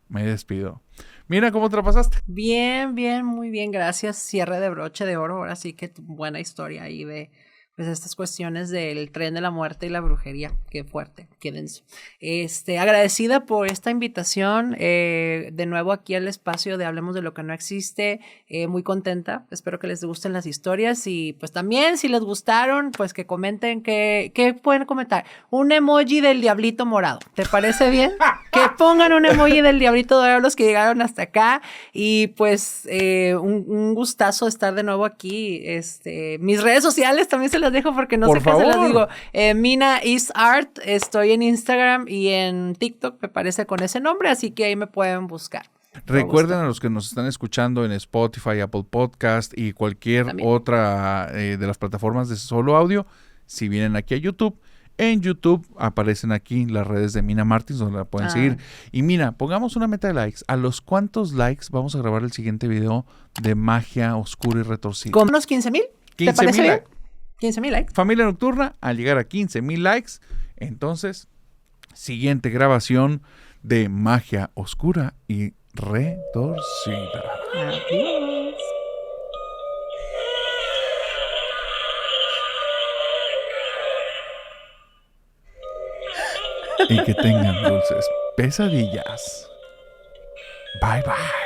me despido. Mira cómo te la pasaste. Bien, muy bien, gracias. Cierre de broche de oro. Ahora sí que buena historia ahí de pues estas cuestiones del tren de la muerte y la brujería. Qué fuerte, qué denso. Agradecida por esta invitación, de nuevo aquí al espacio de Hablemos de lo que no existe, muy contenta, espero que les gusten las historias y pues también si les gustaron, pues que comenten, ¿qué pueden comentar? Un emoji del diablito morado, ¿te parece bien? Que pongan un emoji del diablito dorado los que llegaron hasta acá y pues un gustazo estar de nuevo aquí, mis redes sociales también se las dejo porque no Por sé favor. qué se las digo. Mina is Art, estoy en Instagram y en TikTok, me parece con ese nombre, así que ahí me pueden buscar. Recuerden a los que nos están escuchando en Spotify, Apple Podcast y cualquier otra de las plataformas de solo audio, si vienen aquí a YouTube, en YouTube aparecen aquí las redes de Mina Martins donde la pueden seguir. Y Mina, pongamos una meta de likes. ¿A los cuántos likes vamos a grabar el siguiente video de magia oscura y retorcida? ¿Con unos 15,000? ¿Te parece bien? 15,000 likes. Familia Nocturna, al llegar a 15,000 likes, entonces, siguiente grabación de magia oscura y retorcida. Adiós. Y que tengan dulces pesadillas. Bye bye.